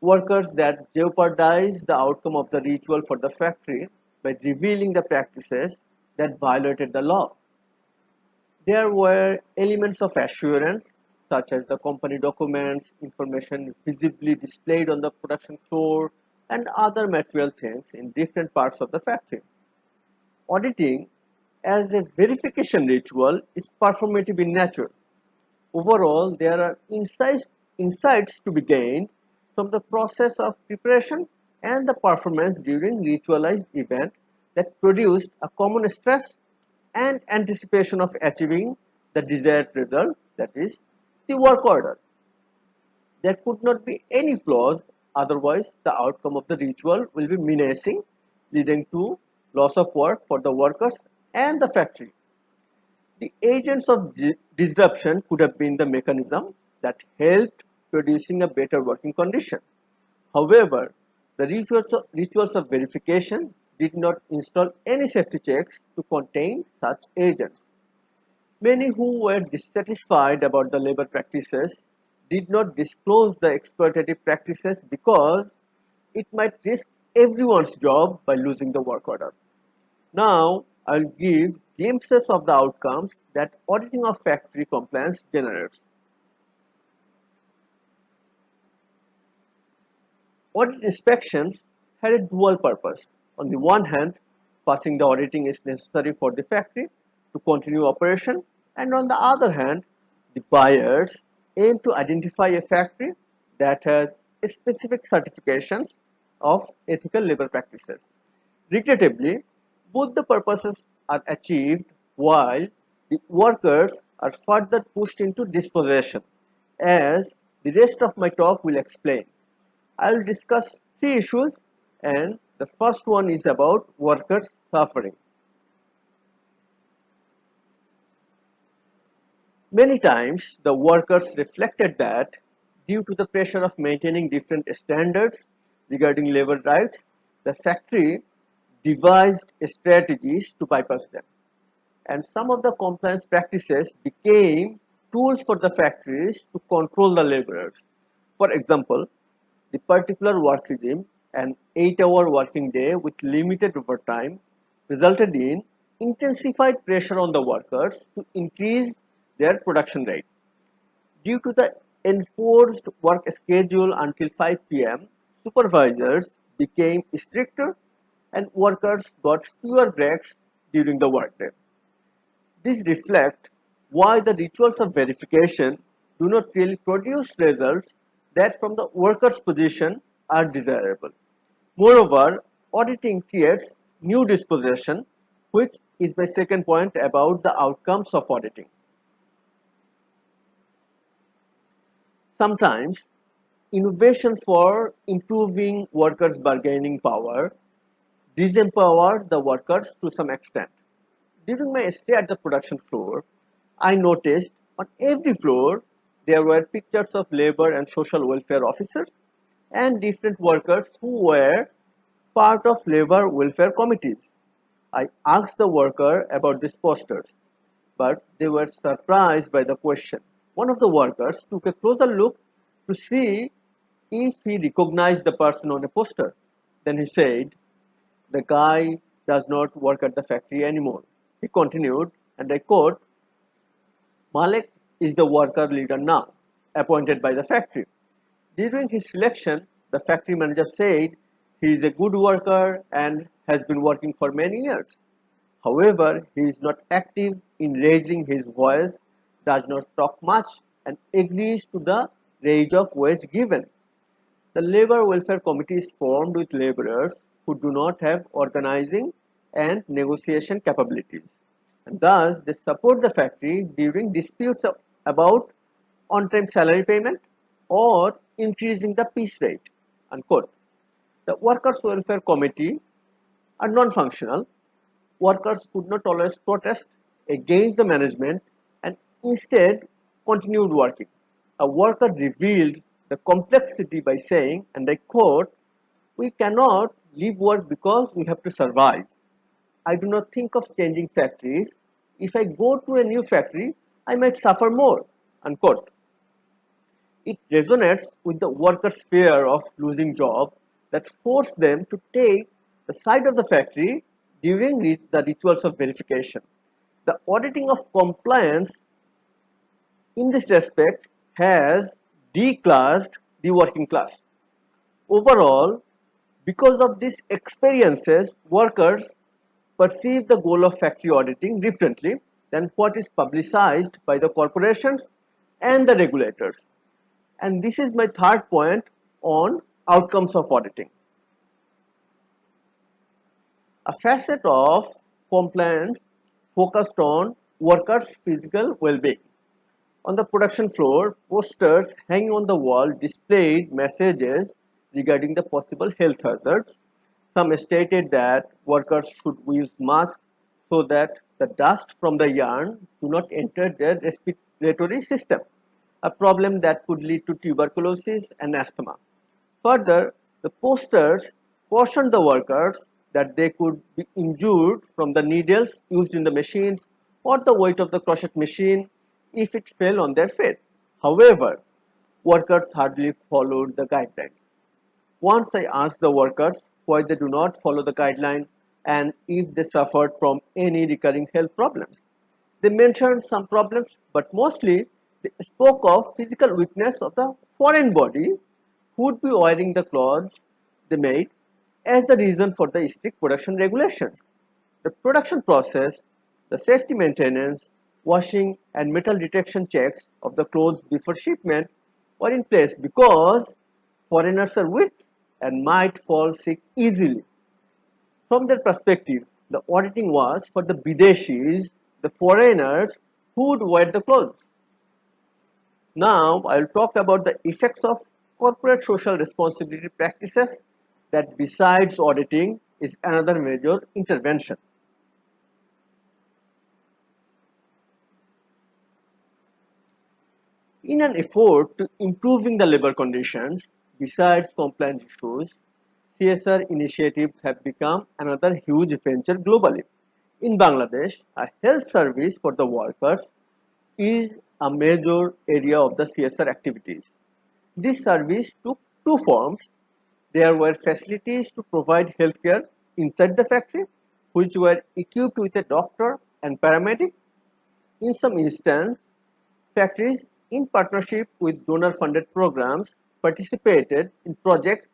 workers that jeopardize the outcome of the ritual for the factory by revealing the practices that violated the law. There were elements of assurance, such as the company documents, information visibly displayed on the production floor, and other material things in different parts of the factory. Auditing, as a verification ritual, is performative in nature. Overall, there are insights to be gained from the process of preparation and the performance during ritualized event that produced a common stress and anticipation of achieving the desired result, that is, the work order. There could not be any flaws, otherwise the outcome of the ritual will be menacing, leading to loss of work for the workers and the factory. The agents of disruption could have been the mechanism that helped producing a better working condition. However, the rituals of verification did not install any safety checks to contain such agents. Many who were dissatisfied about the labor practices did not disclose the exploitative practices because it might risk everyone's job by losing the work order. Now, I'll give glimpses of the outcomes that auditing of factory compliance generates. Audit inspections had a dual purpose. On the one hand, passing the auditing is necessary for the factory to continue operation, and on the other hand, the buyers aim to identify a factory that has specific certifications of ethical labor practices. Regrettably, both the purposes are achieved while the workers are further pushed into dispossession, as the rest of my talk will explain. I will discuss three issues, and the first one is about workers' suffering. Many times, the workers reflected that due to the pressure of maintaining different standards regarding labor rights, the factory devised strategies to bypass them. And some of the compliance practices became tools for the factories to control the laborers. For example, the particular work regime, an 8-hour working day with limited overtime, resulted in intensified pressure on the workers to increase their production rate. Due to the enforced work schedule until 5 p.m., supervisors became stricter and workers got fewer breaks during the workday. This reflects why the rituals of verification do not really produce results that from the worker's position are desirable. Moreover, auditing creates new dispossession, which is my second point about the outcomes of auditing. Sometimes, innovations for improving workers' bargaining power disempower the workers to some extent. During my stay at the production floor, I noticed on every floor there were pictures of labor and social welfare officers and different workers who were part of labor welfare committees. I asked the worker about these posters, but they were surprised by the question. One of the workers took a closer look to see if he recognized the person on a poster. Then he said, "The guy does not work at the factory anymore." He continued, and I quote, "Malek is the worker leader now, appointed by the factory. During his selection, the factory manager said he is a good worker and has been working for many years. However, he is not active in raising his voice, does not talk much, and agrees to the range of wage given. The Labor Welfare Committee is formed with laborers who do not have organizing and negotiation capabilities, and thus they support the factory during disputes about on-time salary payment or increasing the piece rate." Unquote. The Workers' Welfare Committee are non-functional. Workers could not always protest against the management and instead continued working. A worker revealed the complexity by saying, and I quote, "We cannot leave work because we have to survive. I do not think of changing factories. If I go to a new factory, I might suffer more." Unquote. It resonates with the workers' fear of losing job that forced them to take the side of the factory during the rituals of verification. The auditing of compliance in this respect has declassed the working class. Overall, because of these experiences, workers perceive the goal of factory auditing differently than what is publicized by the corporations and the regulators. And this is my third point on outcomes of auditing. A facet of compliance focused on workers' physical well-being. On the production floor, posters hanging on the wall displayed messages regarding the possible health hazards. Some stated that workers should use masks so that the dust from the yarn do not enter their respiratory system, a problem that could lead to tuberculosis and asthma. Further, the posters cautioned the workers that they could be injured from the needles used in the machines or the weight of the crochet machine if it fell on their feet. However, workers hardly followed the guidelines. Once I asked the workers why they do not follow the guideline and if they suffered from any recurring health problems. They mentioned some problems, but mostly they spoke of physical weakness of the foreign body who would be wearing the clothes they made as the reason for the strict production regulations. The production process, the safety maintenance, washing and metal detection checks of the clothes before shipment were in place because foreigners are weak and might fall sick easily. From their perspective, the auditing was for the Bideshis, the foreigners who would wear the clothes. Now I will talk about the effects of corporate social responsibility practices that besides auditing is another major intervention. In an effort to improving the labor conditions, besides compliance issues, CSR initiatives have become another huge venture globally. In Bangladesh, a health service for the workers is a major area of the CSR activities. This service took two forms. There were facilities to provide healthcare inside the factory, which were equipped with a doctor and paramedic. In some instances, factories, in partnership with donor-funded programs, participated in projects,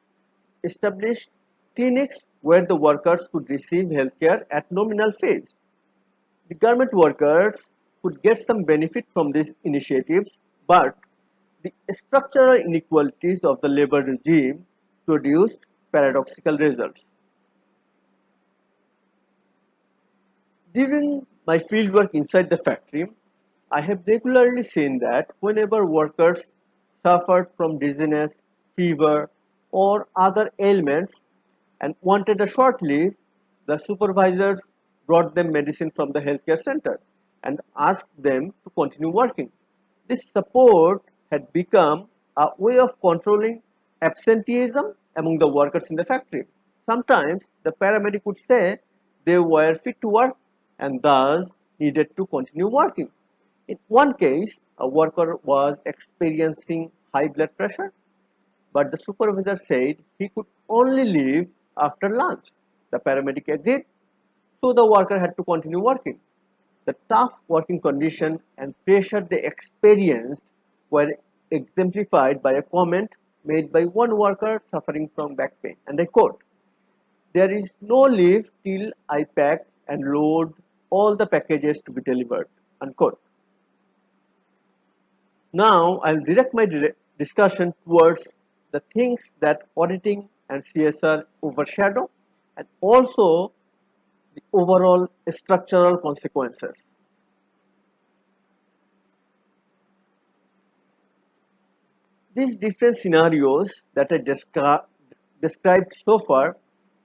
established clinics where the workers could receive healthcare at nominal fees. The garment workers could get some benefit from these initiatives, but the structural inequalities of the labor regime produced paradoxical results. During my fieldwork inside the factory, I have regularly seen that whenever workers suffered from dizziness, fever, or other ailments and wanted a short leave, the supervisors brought them medicine from the healthcare center and asked them to continue working. This support had become a way of controlling absenteeism among the workers in the factory. Sometimes the paramedic would say they were fit to work and thus needed to continue working. In one case, a worker was experiencing high blood pressure, but the supervisor said he could only leave after lunch. The paramedic agreed, so the worker had to continue working. The tough working condition and pressure they experienced were exemplified by a comment made by one worker suffering from back pain. And I quote, "There is no leave till I pack and load all the packages to be delivered." Unquote. Now I'll direct my discussion towards the things that auditing and CSR overshadow and also the overall structural consequences. These different scenarios that I described so far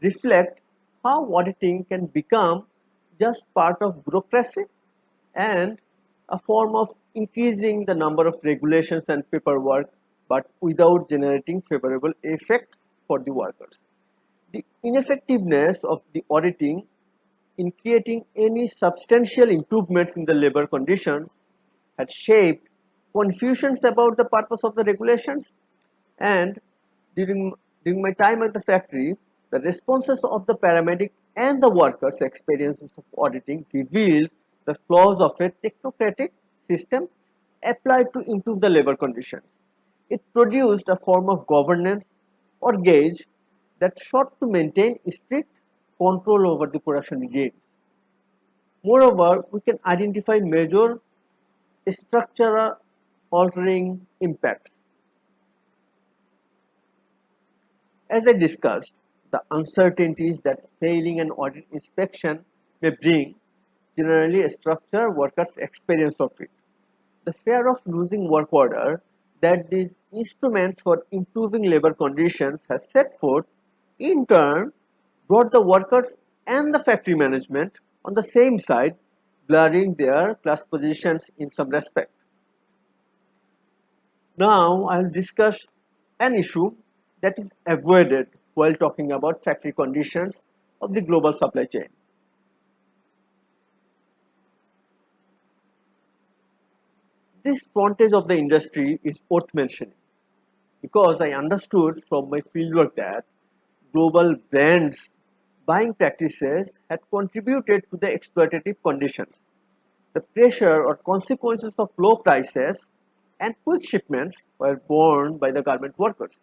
reflect how auditing can become just part of bureaucracy and a form of increasing the number of regulations and paperwork, but without generating favorable effects for the workers. The ineffectiveness of the auditing in creating any substantial improvements in the labor conditions had shaped confusions about the purpose of the regulations, and during, during my time at the factory, the responses of the paramedic and the workers' experiences of auditing revealed the flaws of a technocratic system applied to improve the labor conditions. It produced a form of governance or gauge that sought to maintain strict control over the production regimes. Moreover, we can identify major structural altering impacts. As I discussed, the uncertainties that failing an audit inspection may bring generally structure workers' experience of it. The fear of losing work order that these instruments for improving labor conditions has set forth, in turn, brought the workers and the factory management on the same side, blurring their class positions in some respect. Now I will discuss an issue that is avoided while talking about factory conditions of the global supply chain. This frontage of the industry is worth mentioning because I understood from my fieldwork that global brands' buying practices had contributed to the exploitative conditions. The pressure or consequences of low prices and quick shipments were borne by the garment workers.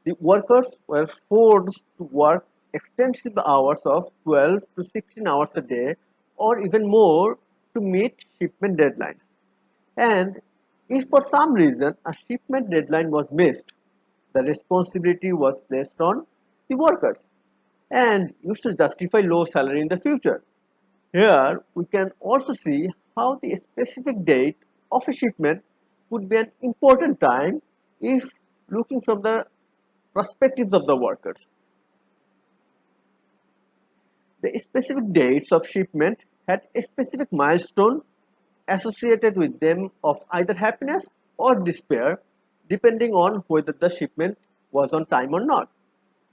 The workers were forced to work extensive hours of 12 to 16 hours a day or even more to meet shipment deadlines. And if for some reason a shipment deadline was missed, the responsibility was placed on the workers and used to justify low salary in the future. Here we can also see how the specific date of a shipment would be an important time if looking from the perspectives of the workers. The specific dates of shipment had a specific milestone associated with them of either happiness or despair, depending on whether the shipment was on time or not.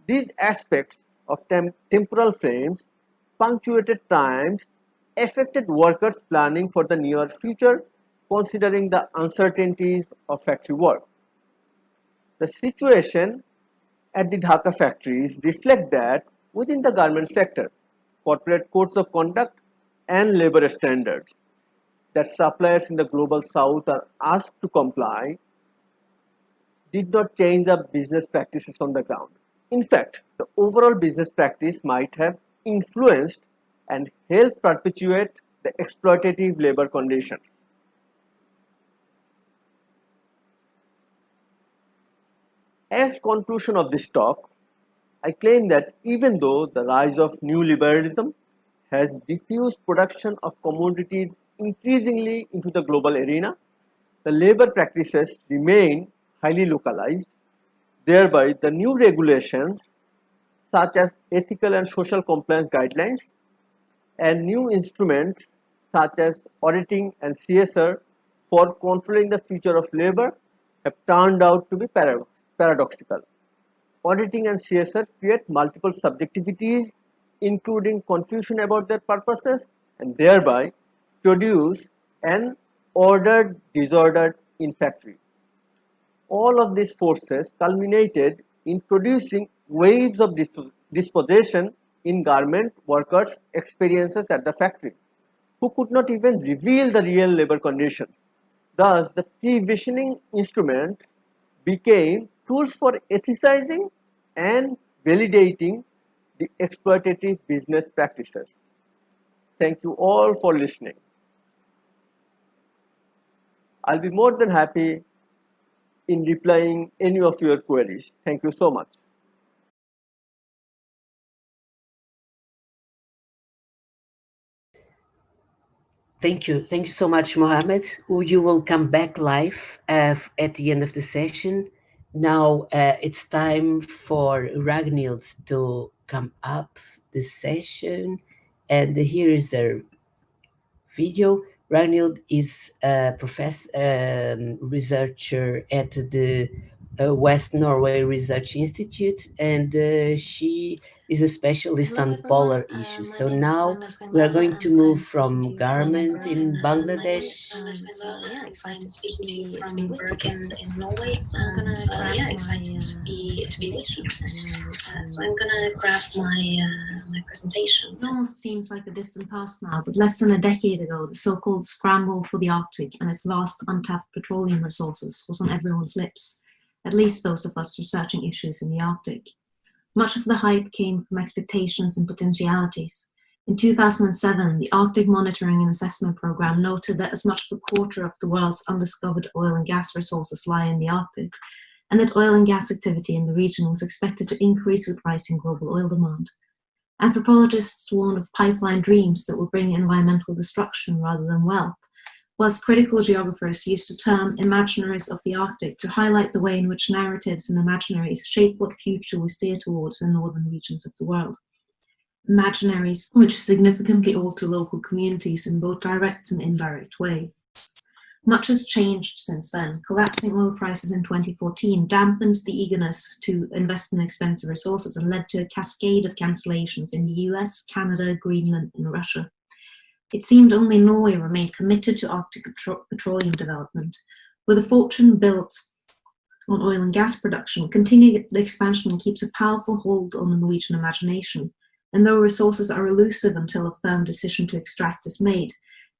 These aspects of temporal frames, punctuated times, affected workers' planning for the near future considering the uncertainties of factory work. The situation at the Dhaka factories reflect that within the garment sector, corporate codes of conduct and labor standards that suppliers in the global south are asked to comply did not change the business practices on the ground. In fact, the overall business practice might have influenced and helped perpetuate the exploitative labor conditions. As conclusion of this talk, I claim that even though the rise of neoliberalism has diffused production of commodities increasingly into the global arena, the labor practices remain highly localized. Thereby, the new regulations such as ethical and social compliance guidelines and new instruments such as auditing and CSR for controlling the future of labor have turned out to be paradoxical. Auditing and CSR create multiple subjectivities, including confusion about their purposes, and thereby produce an ordered disorder in factory. All of these forces culminated in producing waves of dispossession in garment workers' experiences at the factory, who could not even reveal the real labor conditions. Thus, the previsioning instruments became tools for ethicizing and validating the exploitative business practices. Thank you all for listening. I'll be more than happy in replying any of your queries. Thank you so much. Thank you. Thank you so much, Mohammad. You will come back live at the end of the session. Now it's time for Ragnhild to come up the session. And here is a video. Ragnhild is a professor, researcher at the West Norway Research Institute, and she is a specialist on polar issues. So now we are going to move from garment in Bangladesh. Yeah, excited to be work in Norway. Yeah, excited to be with you. So I'm gonna grab my presentation. It almost seems like a distant past now, but less than a decade ago, the so-called scramble for the Arctic and its vast untapped petroleum resources was on everyone's lips, at least those of us researching issues in the Arctic. Much of the hype came from expectations and potentialities. In 2007, the Arctic Monitoring and Assessment Program noted that as much as a quarter of the world's undiscovered oil and gas resources lie in the Arctic, and that oil and gas activity in the region was expected to increase with rising global oil demand. Anthropologists warned of pipeline dreams that will bring environmental destruction rather than wealth, whilst critical geographers used the term imaginaries of the Arctic to highlight the way in which narratives and imaginaries shape what future we steer towards in northern regions of the world. Imaginaries which significantly alter local communities in both direct and indirect ways. Much has changed since then. Collapsing oil prices in 2014 dampened the eagerness to invest in expensive resources and led to a cascade of cancellations in the US, Canada, Greenland, and Russia. It seemed only Norway remained committed to Arctic petroleum development. With a fortune built on oil and gas production, continued expansion keeps a powerful hold on the Norwegian imagination. And though resources are elusive until a firm decision to extract is made,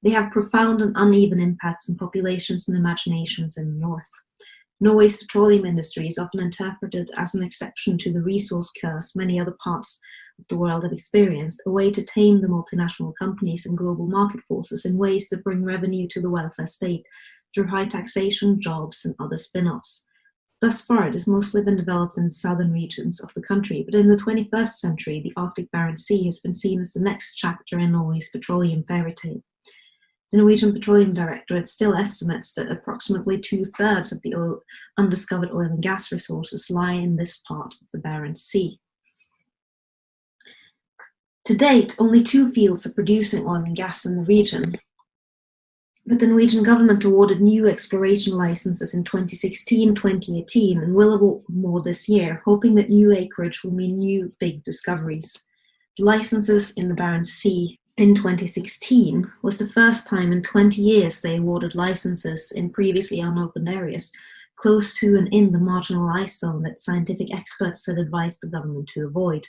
they have profound and uneven impacts on populations and imaginations in the north. Norway's petroleum industry is often interpreted as an exception to the resource curse many other parts of the world have experienced, a way to tame the multinational companies and global market forces in ways that bring revenue to the welfare state through high taxation, jobs, and other spin-offs. Thus far, it has mostly been developed in the southern regions of the country, but in the 21st century, the Arctic Barents Sea has been seen as the next chapter in Norway's petroleum fairy tale. The Norwegian Petroleum Directorate still estimates that approximately 2/3 of the undiscovered oil and gas resources lie in this part of the Barents Sea. To date, only 2 fields are producing oil and gas in the region, but the Norwegian government awarded new exploration licenses in 2016, 2018, and will award more this year, hoping that new acreage will mean new big discoveries. The licenses in the Barents Sea in 2016 was the first time in 20 years they awarded licenses in previously unopened areas close to and in the marginalized zone that scientific experts had advised the government to avoid.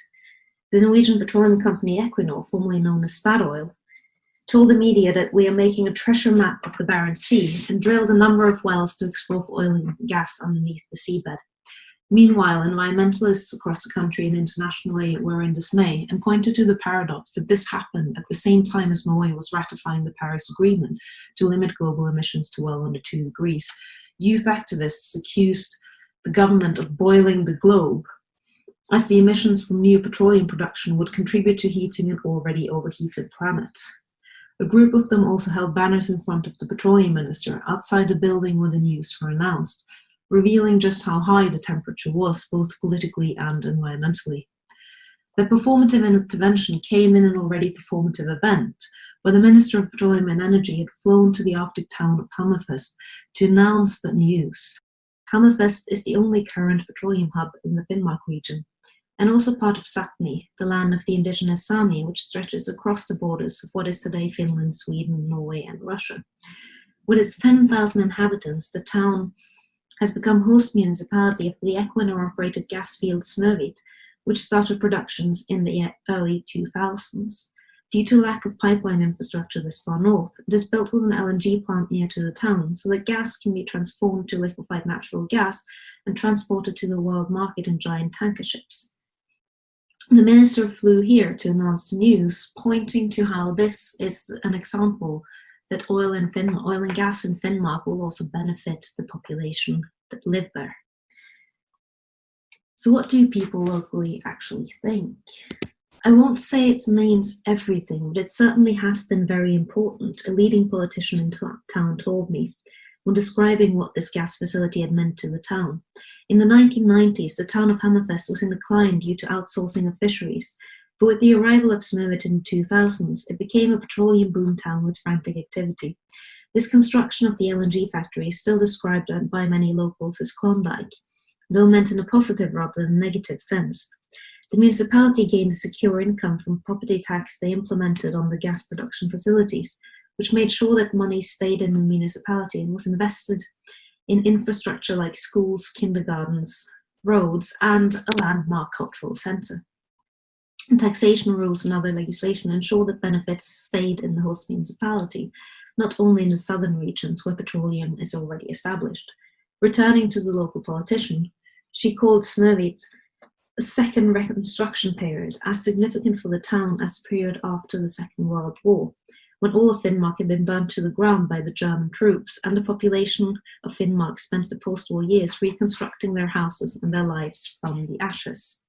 The Norwegian petroleum company Equinor, formerly known as Statoil, told the media that we are making a treasure map of the Barents Sea and drilled a number of wells to explore for oil and gas underneath the seabed. Meanwhile, environmentalists across the country and internationally were in dismay and pointed to the paradox that this happened at the same time as Norway was ratifying the Paris Agreement to limit global emissions to well under 2 degrees. Youth activists accused the government of boiling the globe, as the emissions from new petroleum production would contribute to heating an already overheated planet. A group of them also held banners in front of the petroleum minister outside the building where the news were announced, revealing just how high the temperature was, both politically and environmentally. The performative intervention came in an already performative event, where the Minister of Petroleum and Energy had flown to the Arctic town of Hammerfest to announce the news. Hammerfest is the only current petroleum hub in the Finnmark region, and also part of Sapmi, the land of the indigenous Sami, which stretches across the borders of what is today Finland, Sweden, Norway, and Russia. With its 10,000 inhabitants, the town has become host municipality of the Equinor-operated gas field Snøhvit, which started productions in the early 2000s. Due to lack of pipeline infrastructure this far north, it is built with an LNG plant near to the town so that gas can be transformed to liquefied natural gas and transported to the world market in giant tanker ships. The minister flew here to announce the news, pointing to how this is an example that oil and gas in Finnmark will also benefit the population that live there. So what do people locally actually think? I won't say it means everything, but it certainly has been very important, a leading politician in town told me, when describing what this gas facility had meant to the town. In the 1990s, the town of Hammerfest was in decline due to outsourcing of fisheries, but with the arrival of Snøhvit in the 2000s, it became a petroleum boom town with frantic activity. This construction of the LNG factory is still described by many locals as Klondike, though meant in a positive rather than negative sense. The municipality gained a secure income from property tax they implemented on the gas production facilities, which made sure that money stayed in the municipality and was invested in infrastructure like schools, kindergartens, roads, and a landmark cultural centre. And taxation rules and other legislation ensure that benefits stayed in the host municipality, not only in the southern regions where petroleum is already established. Returning to the local politician, she called Snøhvit a second reconstruction period, as significant for the town as the period after the Second World War, when all of Finnmark had been burnt to the ground by the German troops, and the population of Finnmark spent the post-war years reconstructing their houses and their lives from the ashes.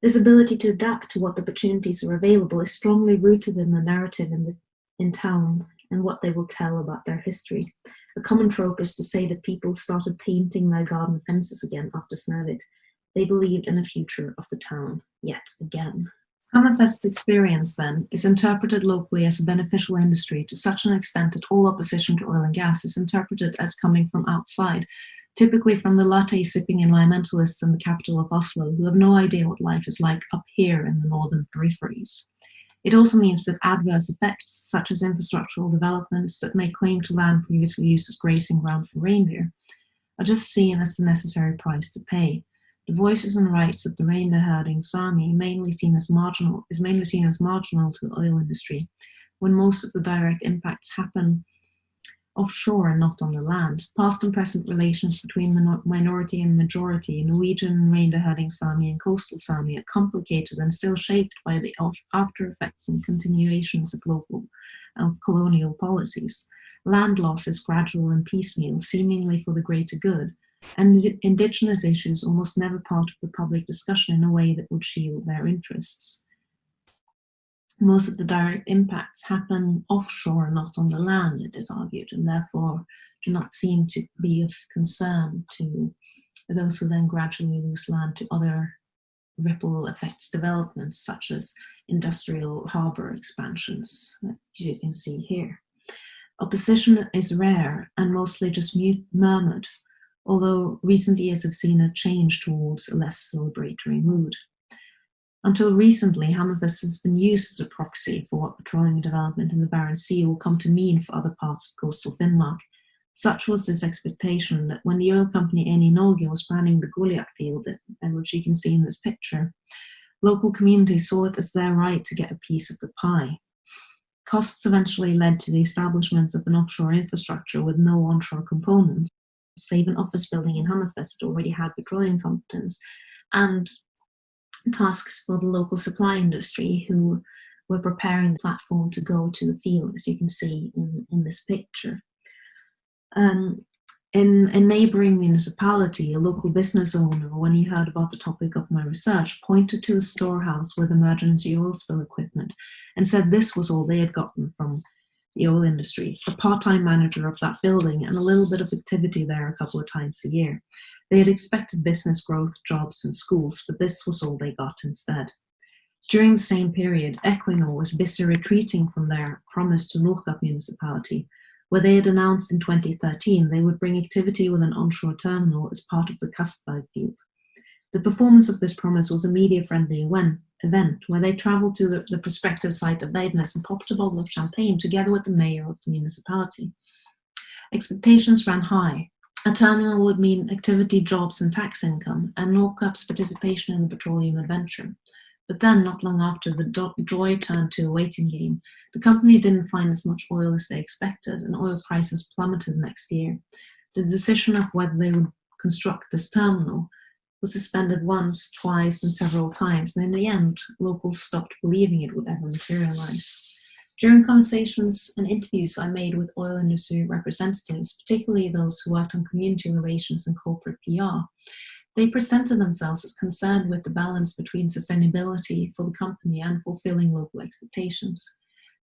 This ability to adapt to what opportunities are available is strongly rooted in the narrative in town and what they will tell about their history. A common trope is to say that people started painting their garden fences again after Snøhvit. They believed in a future of the town yet again. Hammerfest's experience, then, is interpreted locally as a beneficial industry to such an extent that all opposition to oil and gas is interpreted as coming from outside, typically from the latte-sipping environmentalists in the capital of Oslo, who have no idea what life is like up here in the northern peripheries. It also means that adverse effects, such as infrastructural developments that may claim to land previously used as grazing ground for reindeer, are just seen as the necessary price to pay. The voices and rights of the reindeer herding Sami is mainly seen as marginal to the oil industry, when most of the direct impacts happen offshore and not on the land. Past and present relations between minority and majority, Norwegian reindeer herding Sami and coastal Sami, are complicated and still shaped by the after effects and continuations of colonial policies. Land loss is gradual and piecemeal, seemingly for the greater good, and indigenous issues almost never part of the public discussion in a way that would shield their interests. Most of the direct impacts happen offshore, not on the land, it is argued, and therefore do not seem to be of concern to those who then gradually lose land to other ripple effects developments, such as industrial harbour expansions, as you can see here. Opposition is rare and mostly just murmured, although recent years have seen a change towards a less celebratory mood. Until recently, Hammerfest has been used as a proxy for what petroleum development in the Barents Sea will come to mean for other parts of coastal Finnmark. Such was this expectation that when the oil company Eni Norge was planning the Goliath field, which you can see in this picture, local communities saw it as their right to get a piece of the pie. Costs eventually led to the establishment of an offshore infrastructure with no onshore components, save an office building in Hammerfest that already had petroleum competence, and tasks for the local supply industry who were preparing the platform to go to the field, as you can see in this picture. In a neighbouring municipality, a local business owner, when he heard about the topic of my research, pointed to a storehouse with emergency oil spill equipment and said this was all they had gotten from the oil industry, a part-time manager of that building and a little bit of activity there a couple of times a year. They had expected business growth, jobs and schools, but this was all they got instead. During the same period, Equinor was busy retreating from their promise to Nordkapp municipality, where they had announced in 2013 they would bring activity with an onshore terminal as part of the Castberg field. The performance of this promise was a media-friendly event where they travelled to the prospective site of Veidnes and popped a bottle of champagne together with the mayor of the municipality. Expectations ran high. A terminal would mean activity, jobs and tax income, and Nordkapp's participation in the petroleum adventure. But then, not long after, the joy turned to a waiting game. The company didn't find as much oil as they expected, and oil prices plummeted next year. The decision of whether they would construct this terminal was suspended once, twice, and several times, and in the end, locals stopped believing it would ever materialize. During conversations and interviews I made with oil industry representatives, particularly those who worked on community relations and corporate PR, they presented themselves as concerned with the balance between sustainability for the company and fulfilling local expectations.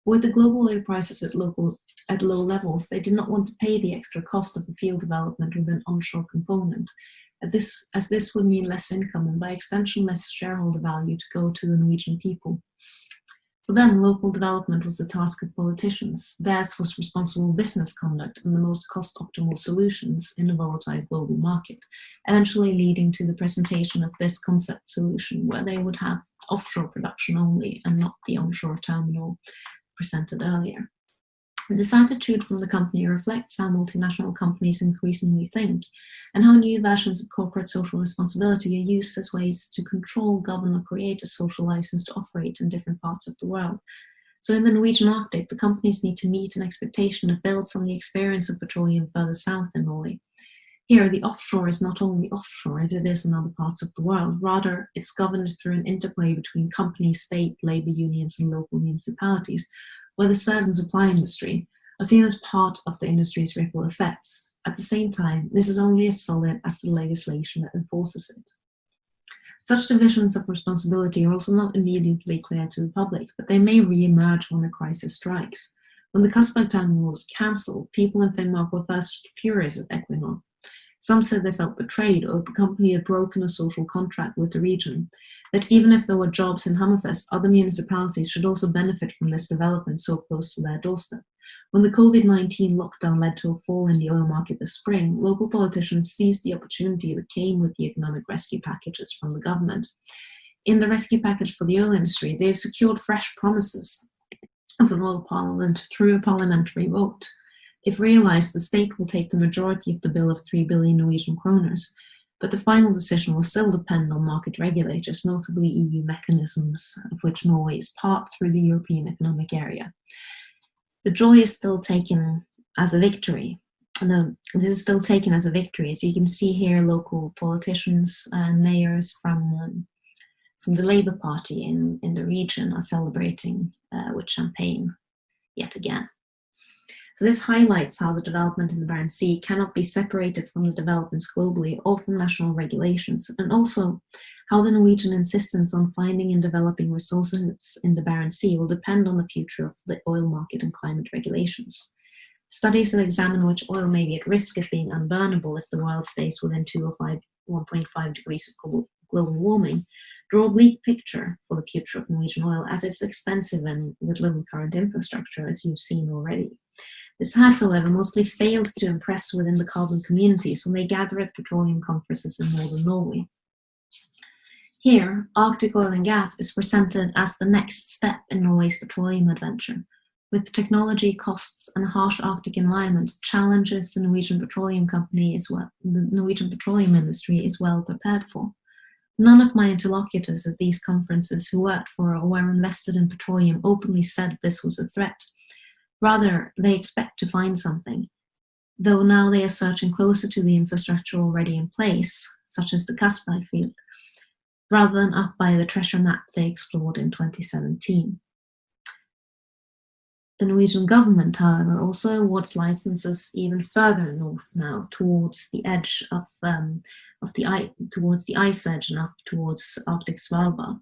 With the global oil prices at low levels, they did not want to pay the extra cost of a field development with an onshore component, as this would mean less income and by extension less shareholder value to go to the Norwegian people. For them, local development was the task of politicians. Theirs was responsible business conduct and the most cost-optimal solutions in a volatile global market, eventually leading to the presentation of this concept solution where they would have offshore production only and not the onshore terminal presented earlier. This attitude from the company reflects how multinational companies increasingly think and how new versions of corporate social responsibility are used as ways to control, govern, or create a social license to operate in different parts of the world. So in the Norwegian Arctic, the companies need to meet an expectation that builds on the experience of petroleum further south in Norway. Here, the offshore is not only offshore as it is in other parts of the world, rather it's governed through an interplay between companies, state, labour unions, and local municipalities, where the service and supply industry are seen as part of the industry's ripple effects. At the same time, this is only as solid as the legislation that enforces it. Such divisions of responsibility are also not immediately clear to the public, but they may re-emerge when a crisis strikes. When the Castberg terminal was cancelled, people in Finnmark were first furious at Equinor. Some said they felt betrayed or the company had broken a social contract with the region, that even if there were jobs in Hammerfest, other municipalities should also benefit from this development so close to their doorstep. When the COVID-19 lockdown led to a fall in the oil market this spring, local politicians seized the opportunity that came with the economic rescue packages from the government. In the rescue package for the oil industry, they have secured fresh promises of an oil parliament through a parliamentary vote. If realised, the state will take the majority of the bill of 3 billion Norwegian kroners, but the final decision will still depend on market regulators, notably EU mechanisms, of which Norway is part through the European Economic Area. The joy is still taken as a victory. No, this is still taken as a victory. As you can see here, local politicians and mayors from the Labour Party in the region are celebrating with champagne yet again. So this highlights how the development in the Barents Sea cannot be separated from the developments globally or from national regulations, and also how the Norwegian insistence on finding and developing resources in the Barents Sea will depend on the future of the oil market and climate regulations. Studies that examine which oil may be at risk of being unburnable if the world stays within 1.5 degrees of global warming draw a bleak picture for the future of Norwegian oil, as it's expensive and with little current infrastructure, as you've seen already. This has, however, mostly failed to impress within the carbon communities when they gather at petroleum conferences in northern Norway. Here, Arctic oil and gas is presented as the next step in Norway's petroleum adventure, with technology, costs, and a harsh Arctic environment challenges the Norwegian petroleum company as well. The Norwegian petroleum industry is well prepared for. None of my interlocutors at these conferences who worked for or were invested in petroleum openly said this was a threat. Rather, they expect to find something, though now they are searching closer to the infrastructure already in place, such as the Castberg field, rather than up by the treasure map they explored in 2017. The Norwegian government, however, also awards licenses even further north now, towards the edge of towards the ice edge and up towards Arctic Svalbard.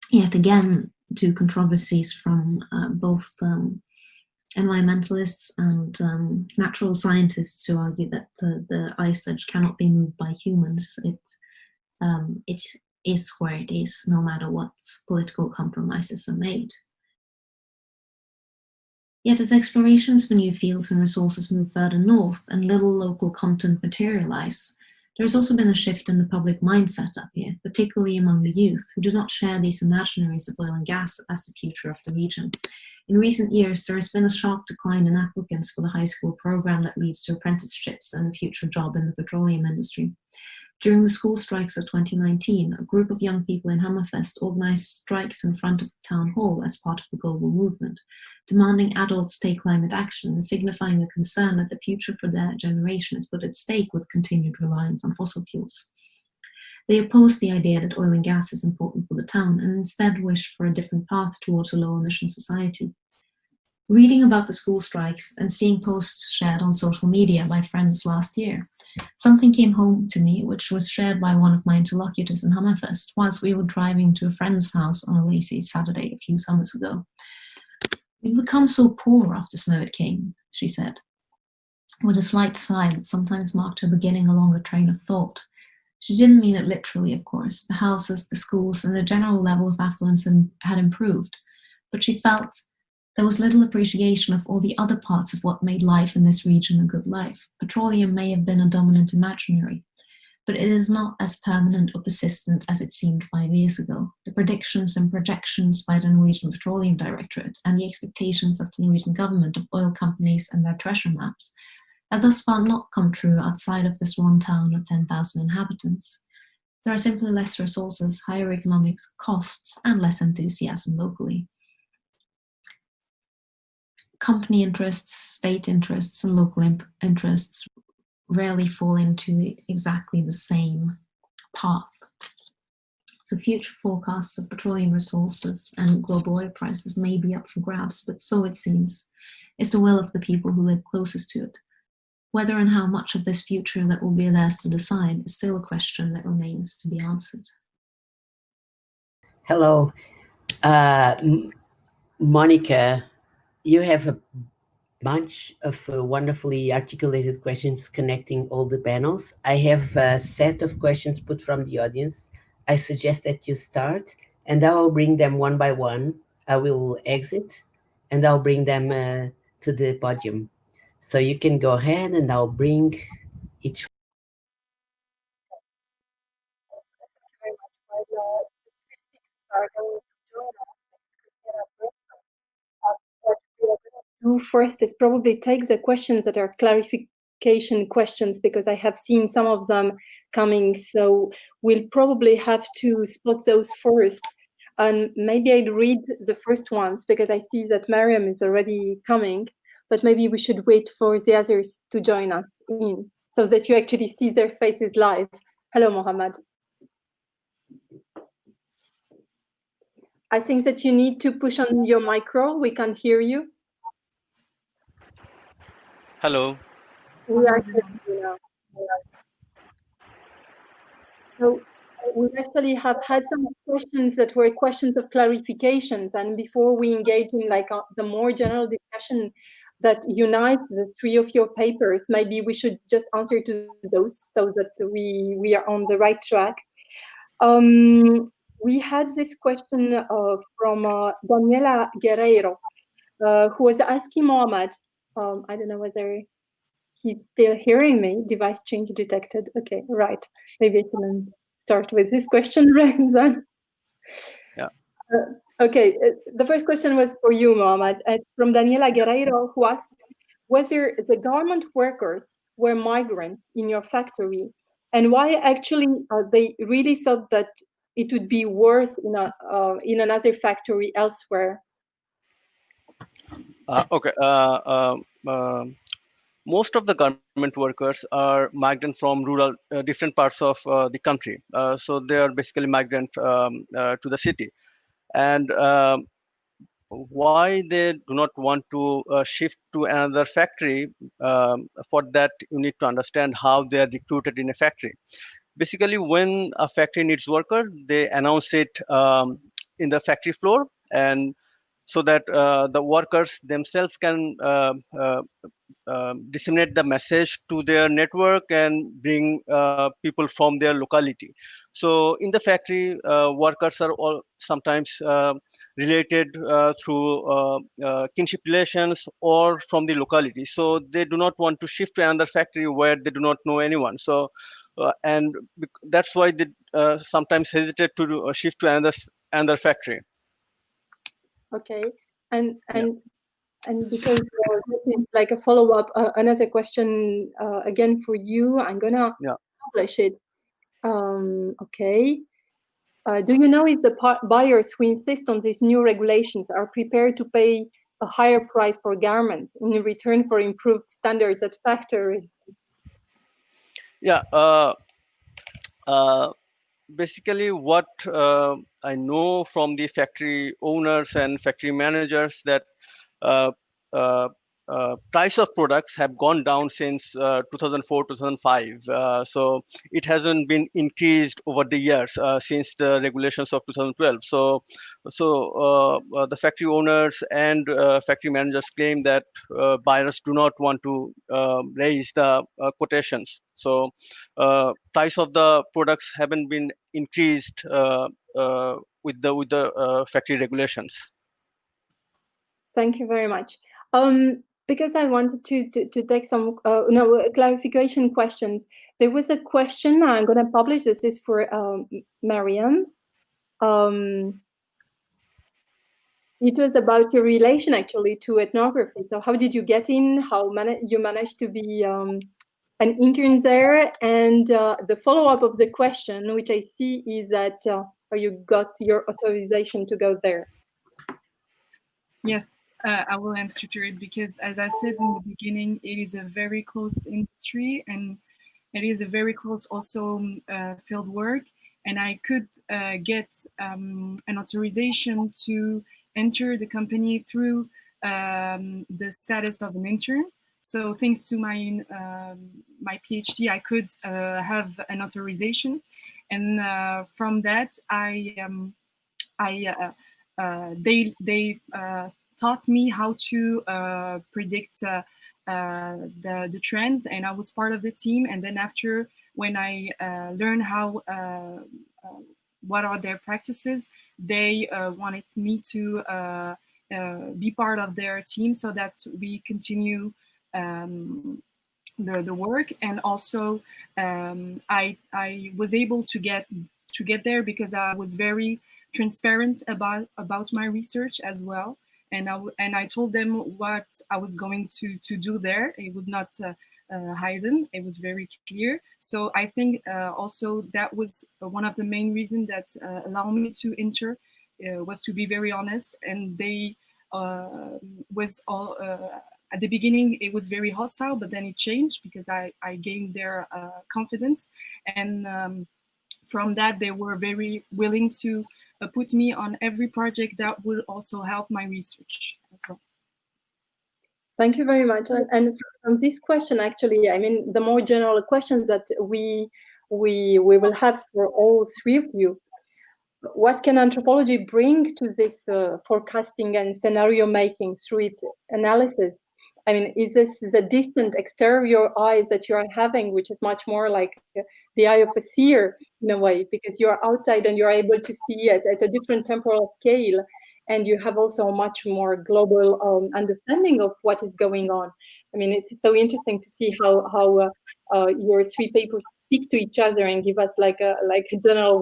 Yet again, to controversies from both environmentalists and natural scientists who argue that the ice edge cannot be moved by humans. It is where it is, no matter what political compromises are made. Yet as explorations for new fields and resources move further north and little local content materialize, there has also been a shift in the public mindset up here, particularly among the youth, who do not share these imaginaries of oil and gas as the future of the region. In recent years, there has been a sharp decline in applicants for the high school program that leads to apprenticeships and a future job in the petroleum industry. During the school strikes of 2019, a group of young people in Hammerfest organized strikes in front of the town hall as part of the global movement, demanding adults take climate action and signifying a concern that the future for their generation is put at stake with continued reliance on fossil fuels. They opposed the idea that oil and gas is important for the town and instead wished for a different path towards a low-emission society. Reading about the school strikes and seeing posts shared on social media by friends last year, something came home to me which was shared by one of my interlocutors in Hammerfest whilst we were driving to a friend's house on a lazy Saturday a few summers ago. "We've become so poor after snow it came," she said, with a slight sigh that sometimes marked her beginning along a train of thought. She didn't mean it literally, of course. The houses, the schools, and the general level of affluence had improved, but she felt there was little appreciation of all the other parts of what made life in this region a good life. Petroleum may have been a dominant imaginary, but it is not as permanent or persistent as it seemed 5 years ago. The predictions and projections by the Norwegian Petroleum Directorate and the expectations of the Norwegian government of oil companies and their treasure maps have thus far not come true outside of this one town of 10,000 inhabitants. There are simply less resources, higher economic costs, and less enthusiasm locally. Company interests, state interests, and local interests rarely fall into exactly the same path. So future forecasts of petroleum resources and global oil prices may be up for grabs, but so it seems is the will of the people who live closest to it. Whether and how much of this future that will be theirs to decide is still a question that remains to be answered. Hello, Monica. You have a bunch of wonderfully articulated questions connecting all the panels. I have a set of questions put from the audience. I suggest that you start, and I will bring them one by one. I will exit, and I'll bring them to the podium. So you can go ahead, and I'll bring each. Do first is probably take the questions that are clarification questions, because I have seen some of them coming, so we'll probably have to spot those first. And maybe I'll read the first ones because I see that Meryem is already coming, but maybe we should wait for the others to join us in so that you actually see their faces live. Hello, Mohammad. I think that you need to push on your micro. We can't hear you. Hello. We are hearing you now. So we actually have had some questions that were questions of clarifications, and before we engage in the more general discussion that unites the three of your papers, maybe we should just answer to those so that we are on the right track. We had this question from Daniela Guerreiro, who was asking Mohammad, I don't know whether he's still hearing me, device change detected. Okay, right, maybe I can start with this question, Hasan. Yeah. Okay, the first question was for you, Mohammad, from Daniela Guerreiro, who asked whether the garment workers were migrants in your factory, and why actually they really thought that it would be worse in another factory elsewhere. Okay. Most of the garment workers are migrant from rural, different parts of the country. So they are basically migrant to the city. And why they do not want to shift to another factory, for that you need to understand how they are recruited in a factory. Basically, when a factory needs worker, they announce it in the factory floor, and so that the workers themselves can disseminate the message to their network and bring people from their locality. So in the factory, workers are all sometimes related through kinship relations or from the locality. So they do not want to shift to another factory where they do not know anyone. So and that's why they sometimes hesitate to shift to another factory. Okay, and because this is like a follow-up, another question again for you. I'm gonna publish it. Okay. Do you know if the buyers who insist on these new regulations are prepared to pay a higher price for garments in return for improved standards at factories? Yeah. Basically, what I know from the factory owners and factory managers, that uh, uh, price of products have gone down since 2004 2005, so it hasn't been increased over the years since the regulations of 2012. So the factory owners and factory managers claim that buyers do not want to raise the quotations. So price of the products haven't been increased with the factory regulations. Thank you very much. Because I wanted to take some clarification questions. There was a question, I'm going to publish this, is for Meryem. It was about your relation actually to ethnography. So how did you get in? How you managed to be an intern there? And the follow-up of the question, which I see, is that you got your authorization to go there. Yes, I will answer to it because, as I said in the beginning, it is a very close industry and it is a very close also field work. And I could get an authorization to enter the company through the status of an intern. So thanks to my my PhD, I could have an authorization, and from that, they taught me how to predict the trends, and I was part of the team. And then after, when I learned how what are their practices, they wanted me to be part of their team so that we continue the work. And also I was able to get there because I was very transparent about my research as well, and I told them what I was going to do there. It was not hidden, it was very clear. So I think also that was one of the main reasons that allowed me to enter, was to be very honest. And they was all at the beginning it was very hostile, but then it changed because I gained their confidence, and from that they were very willing to put me on every project that would also help my research as well. Thank you very much. And from this question, actually, I mean, the more general questions that we will have for all three of you. What can anthropology bring to this forecasting and scenario making through its analysis? I mean, is this the distant exterior eyes that you are having, which is much more like the eye of a seer in a way, because you are outside and you're able to see it at a different temporal scale, and you have also a much more global understanding of what is going on. I mean, it's so interesting to see how your three papers speak to each other and give us like a general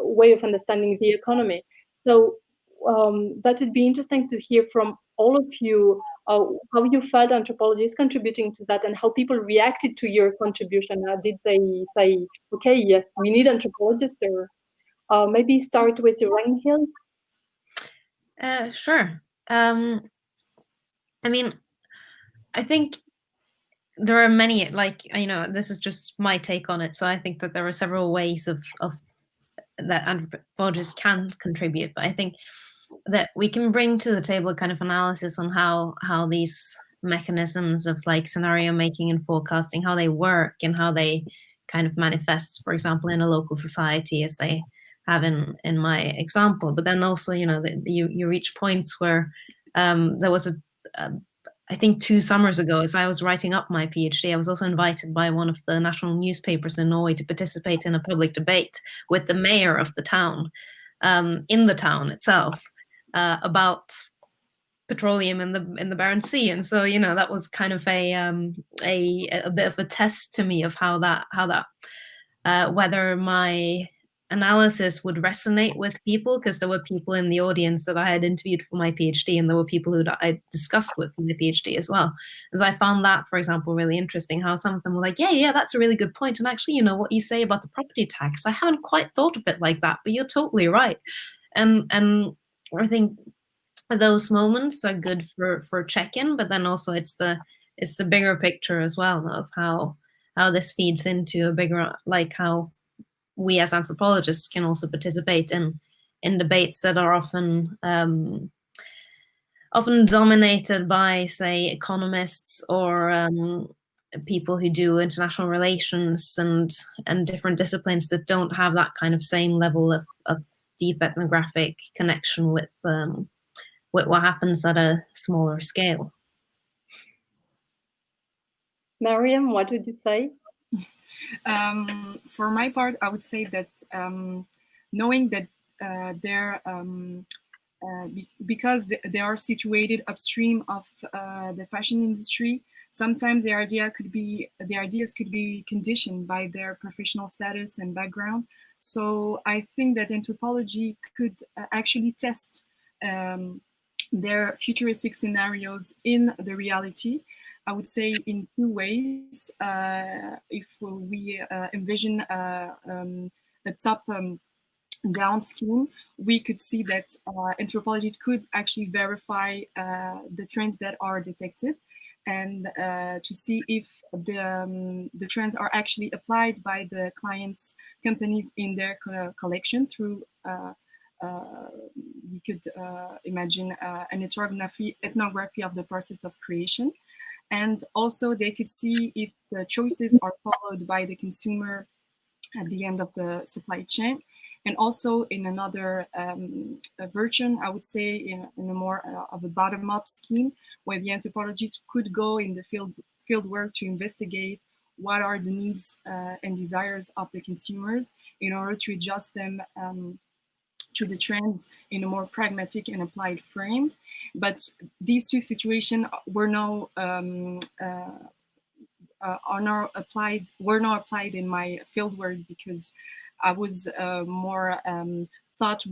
way of understanding the economy. So that would be interesting to hear from all of you how you felt anthropology is contributing to that, and how people reacted to your contribution. Did they say, okay, yes, we need anthropologists, or maybe start with Ragnhild? Sure. I mean, I think there are many, like, this is just my take on it. So I think that there are several ways of that anthropologists can contribute, but I think that we can bring to the table a kind of analysis on how these mechanisms of like scenario making and forecasting, how they work and how they kind of manifest, for example, in a local society as they have in my example. But then also, you reach points where there was I think 2 summers ago, as I was writing up my PhD, I was also invited by one of the national newspapers in Norway to participate in a public debate with the mayor of the town, in the town itself, about petroleum in the Barents Sea. And so, that was kind of a bit of a test to me of how that whether my analysis would resonate with people, because there were people in the audience that I had interviewed for my PhD, and there were people who I discussed with in the PhD as well. As I found that, for example, really interesting, how some of them were like, yeah, that's a really good point. And actually, what you say about the property tax, I haven't quite thought of it like that, but you're totally right. And I think those moments are good for check-in, but then also it's the bigger picture as well of how this feeds into a bigger, like how we as anthropologists can also participate in debates that are often dominated by, say, economists or people who do international relations and different disciplines that don't have that kind of same level of deep ethnographic connection with what happens at a smaller scale. Meryem, what would you say? For my part, I would say that knowing that because they are situated upstream of the fashion industry, sometimes the ideas could be conditioned by their professional status and background. So I think that anthropology could actually test their futuristic scenarios in the reality. I would say in 2 ways. If we envision a top-down scheme, we could see that anthropology could actually verify the trends that are detected, and to see if the trends are actually applied by the clients' companies in their collection through we could imagine an ethnography of the process of creation. And also they could see if the choices are followed by the consumer at the end of the supply chain. And also in another version, I would say in a more of a bottom-up scheme, where the anthropologist could go in the field work to investigate what are the needs and desires of the consumers in order to adjust them to the trends in a more pragmatic and applied frame. But these 2 situations were now applied in my fieldwork, because I was more thought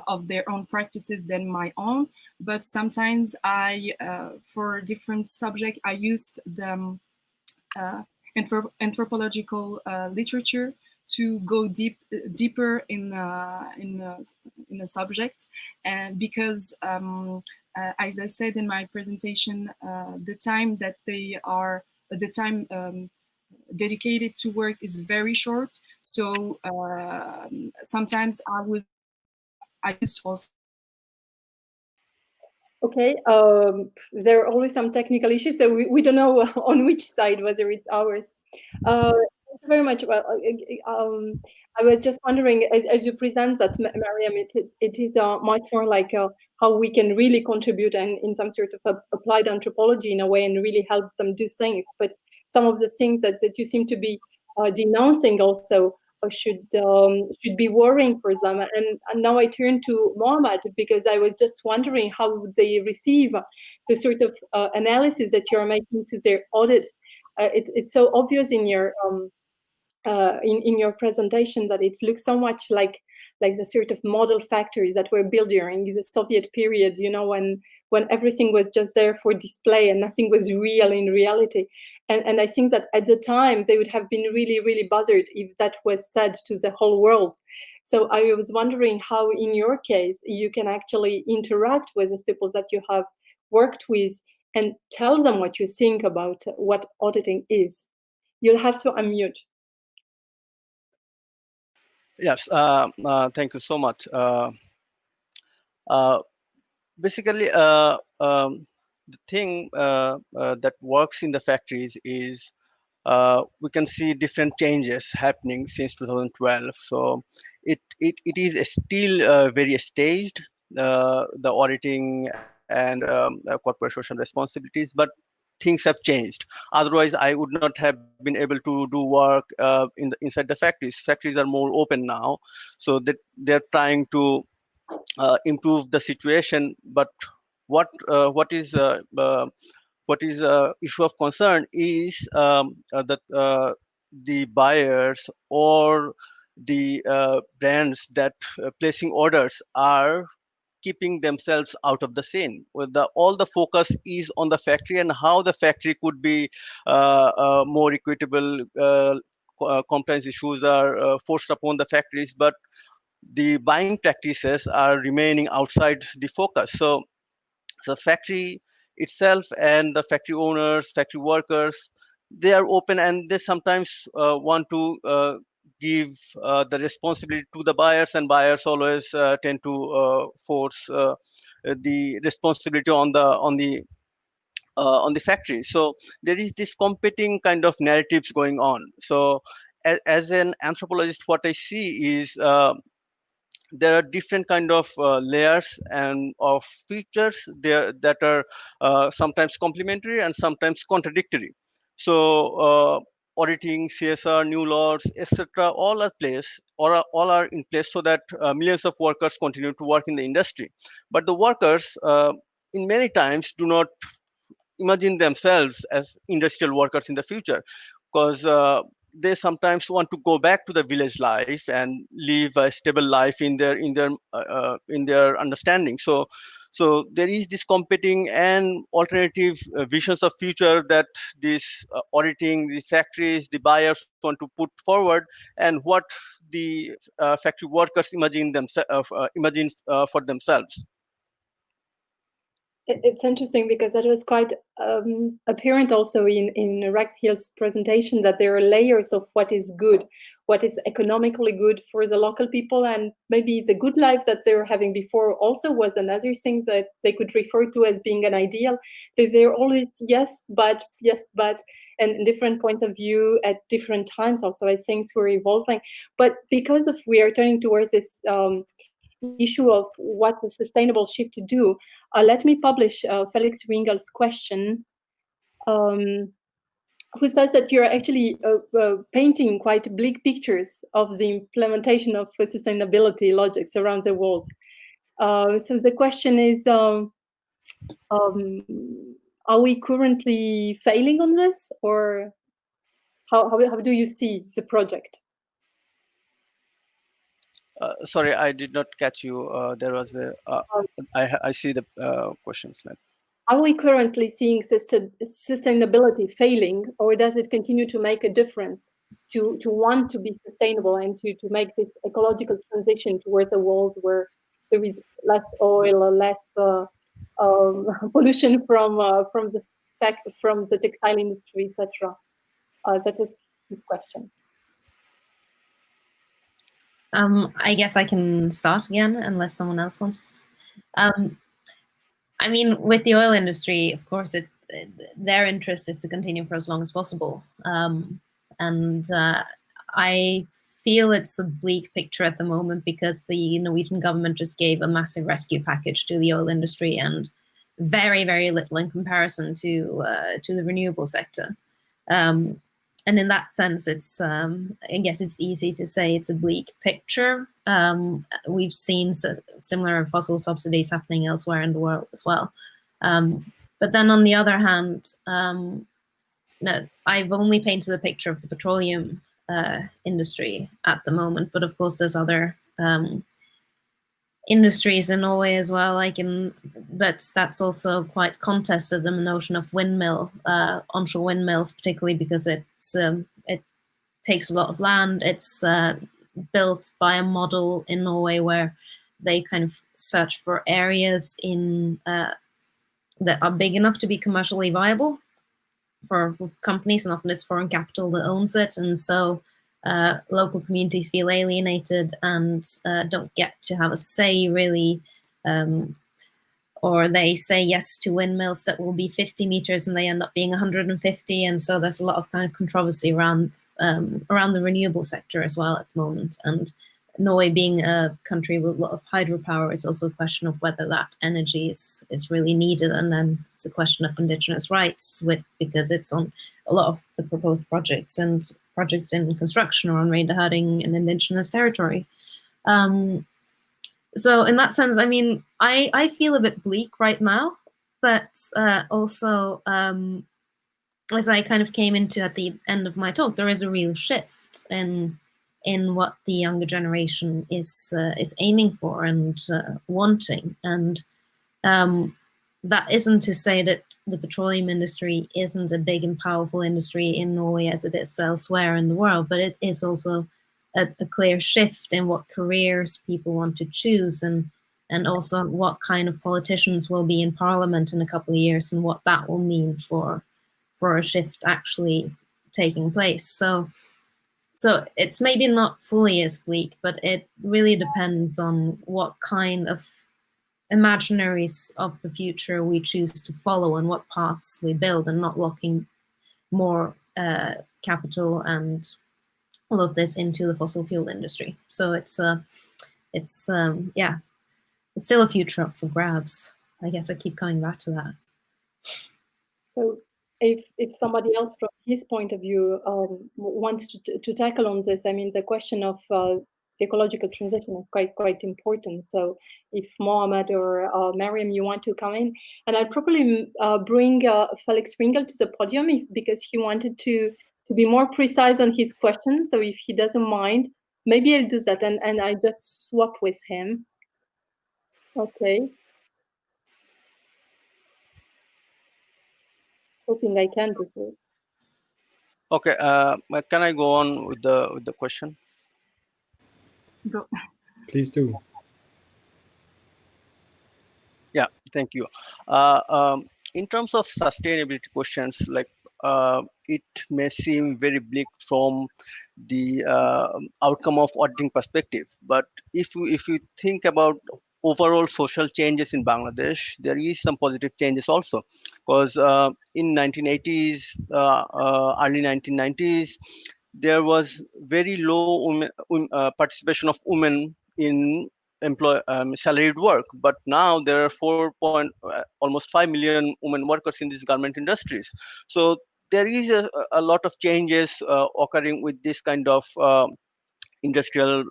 of their own practices than my own. But sometimes for different subjects, I used the anthropological literature to go deeper in the subject, and because as I said in my presentation, the time that dedicated to work is very short. So sometimes I used also. Okay, there are always some technical issues, so we don't know on which side, whether it's ours. Thank you very much. Well, I was just wondering, as you present that, Meryem, it is much more like how we can really contribute and in some sort of applied anthropology in a way, and really help them do things. But some of the things that you seem to be denouncing also should be worrying for them. And now I turn to Mohammad, because I was just wondering how they receive the sort of analysis that you're making to their audit. it's so obvious in your in your presentation that it looks so much like the sort of model factories that were built during the Soviet period, you know, when everything was just there for display and nothing was real in reality. And I think that at the time they would have been really, really bothered if that was said to the whole world. So I was wondering how, in your case, you can actually interact with these people that you have worked with and tell them what you think about what auditing is. You'll have to unmute. Yes, thank you so much. Basically, the thing that works in the factories is we can see different changes happening since 2012. So it is still very staged, the auditing and corporate social responsibilities, but things have changed. Otherwise, I would not have been able to do work inside the factories. Factories are more open now, so that they're trying to improve the situation. But what is issue of concern is that the buyers or the brands that placing orders are keeping themselves out of the scene. With all the focus is on the factory and how the factory could be more equitable. Compliance issues are forced upon the factories, but the buying practices are remaining outside the focus. So factory itself and the factory owners, factory workers, they are open, and they sometimes want to give the responsibility to the buyers, and buyers always tend to force the responsibility on the factory. So there is this competing kind of narratives going on. So as an anthropologist, what I see is there are different kind of layers and of features there that are sometimes complementary and sometimes contradictory. So auditing, CSR, new laws, etc., all are in place so that millions of workers continue to work in the industry. But the workers, in many times, do not imagine themselves as industrial workers in the future, because they sometimes want to go back to the village life and live a stable life in their understanding. So there is this competing and alternative visions of future that this auditing, the factories, the buyers want to put forward, and what the factory workers imagine for themselves. It's interesting because that was quite apparent also in Ragnhild's presentation, that there are layers of what is good, what is economically good for the local people, and maybe the good life that they were having before also was another thing that they could refer to as being an ideal. There are always yes, but, and different points of view at different times also as things were evolving. But because we are turning towards this issue of what the sustainable shift to do, let me publish Felix Ringel's question, who says that you're actually painting quite bleak pictures of the implementation of sustainability logics around the world. So the question is, are we currently failing on this, or how do you see the project? Sorry, I did not catch you. There was a. I see the questions. Are we currently seeing sustainability failing, or does it continue to make a difference to want to be sustainable and to make this ecological transition towards a world where there is less oil or less pollution from the textile industry, etc.? That was his question. I guess I can start again, unless someone else wants. I mean, with the oil industry, of course, their interest is to continue for as long as possible. And I feel it's a bleak picture at the moment because the Norwegian government just gave a massive rescue package to the oil industry and very, very little in comparison to the renewable sector. And in that sense, it's I guess it's easy to say it's a bleak picture. We've seen similar fossil subsidies happening elsewhere in the world as well. But then on the other hand, no, I've only painted a picture of the petroleum industry at the moment, but of course there's other industries in Norway as well. But that's also quite contested. The notion of windmill, onshore windmills, particularly because it takes a lot of land. It's built by a model in Norway where they kind of search for areas in that are big enough to be commercially viable for companies, and often it's foreign capital that owns it, and so local communities feel alienated and don't get to have a say really, or they say yes to windmills that will be 50 meters and they end up being 150, and so there's a lot of kind of controversy around the renewable sector as well at the moment. And Norway being a country with a lot of hydropower, it's also a question of whether that energy is really needed, and then it's a question of indigenous rights because it's on a lot of the proposed projects, and projects in construction are on reindeerding in indigenous territory. So in that sense, I mean, I feel a bit bleak right now, but also as I kind of came into at the end of my talk, there is a real shift in what the younger generation is aiming for and wanting, and that isn't to say that the petroleum industry isn't a big and powerful industry in Norway as it is elsewhere in the world, but it is also a clear shift in what careers people want to choose, and also what kind of politicians will be in parliament in a couple of years, and what that will mean for a shift actually taking place. So it's maybe not fully as bleak, but it really depends on what kind of imaginaries of the future we choose to follow and what paths we build, and not locking more capital and all of this into the fossil fuel industry. So it's still a future up for grabs. I guess I keep coming back to that. So if somebody else from his point of view wants to tackle on this, I mean, the question of the ecological transition is quite important. So if Mohammad or Meryem, you want to come in, and I'll probably bring Felix Ringel to the podium because he wanted to be more precise on his question. So if he doesn't mind, maybe I'll do that, and I just swap with him. Okay. Hoping I can do this. Okay, can I go on with the question? Go. Please do. Yeah, thank you. In terms of sustainability questions, like it may seem very bleak from the outcome of auditing perspective, but if you think about overall social changes in Bangladesh, there is some positive changes also, because in 1980s, early 1990s, there was very low participation of women in salaried work, but now there are almost 5 million women workers in these garment industries. So there is a lot of changes occurring with this kind of industrial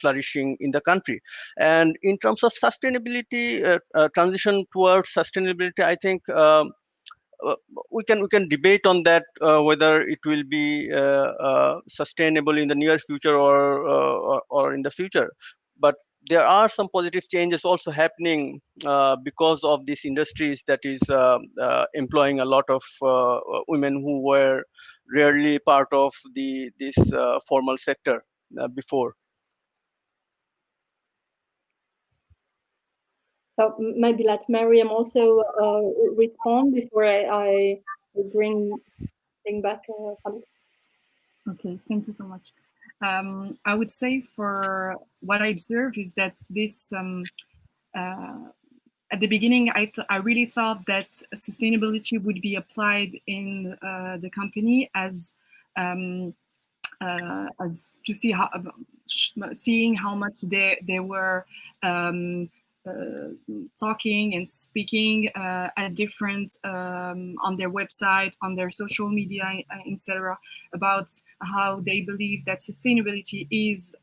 flourishing in the country. And in terms of sustainability, transition towards sustainability, I think we can debate on that, whether it will be sustainable in the near future or in the future. But there are some positive changes also happening because of these industries that is employing a lot of women who were rarely part of this formal sector before. So maybe let Meryem also respond before I bring back Felix. Okay, thank you so much. I would say for what I observe is that this, at the beginning, I really thought that sustainability would be applied in the company as to see seeing how much they were talking and speaking at different on their website, on their social media, etc., about how they believe that sustainability is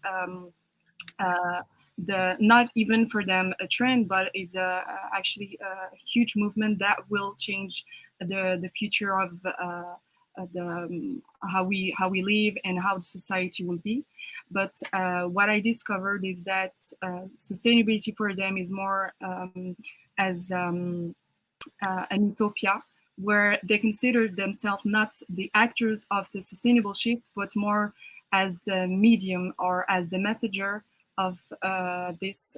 not even for them a trend, but is actually a huge movement that will change the future of how we live and how the society will be. But what I discovered is that sustainability for them is more as an utopia, where they consider themselves not the actors of the sustainable shift, but more as the medium or as the messenger of this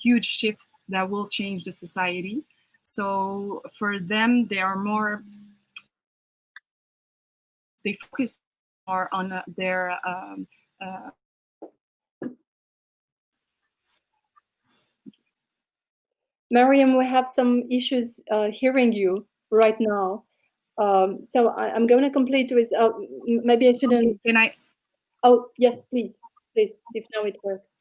huge shift that will change the society. So for them, they focus more on their Meryem, we have some issues hearing you right now. So I'm going to complete with, maybe I shouldn't. Can I? Oh, yes, please, if now it works.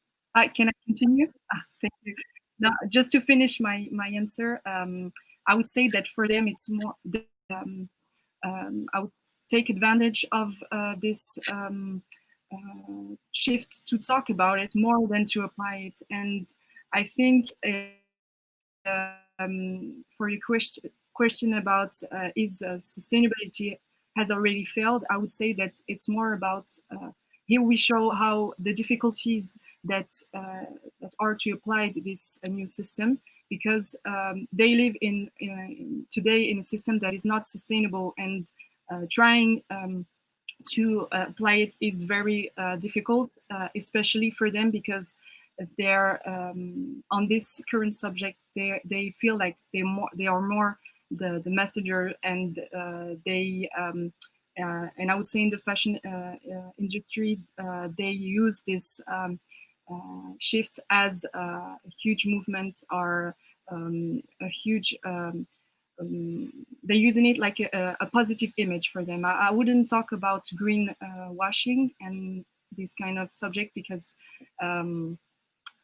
Can I continue? Thank you. Now, just to finish my answer, I would say that for them, it's more, I would take advantage of this shift to talk about it more than to apply it. And I think for your question about is sustainability has already failed, I would say that it's more about here we show how the difficulties that are to apply this new system, because they live today in a system that is not sustainable, and trying to apply it is very difficult, especially for them, because they're on this current subject. They feel like they are more the messenger, and they and I would say in the fashion industry, they use this shift as a huge movement, or a huge they're using it like a positive image for them. I wouldn't talk about green washing and this kind of subject, because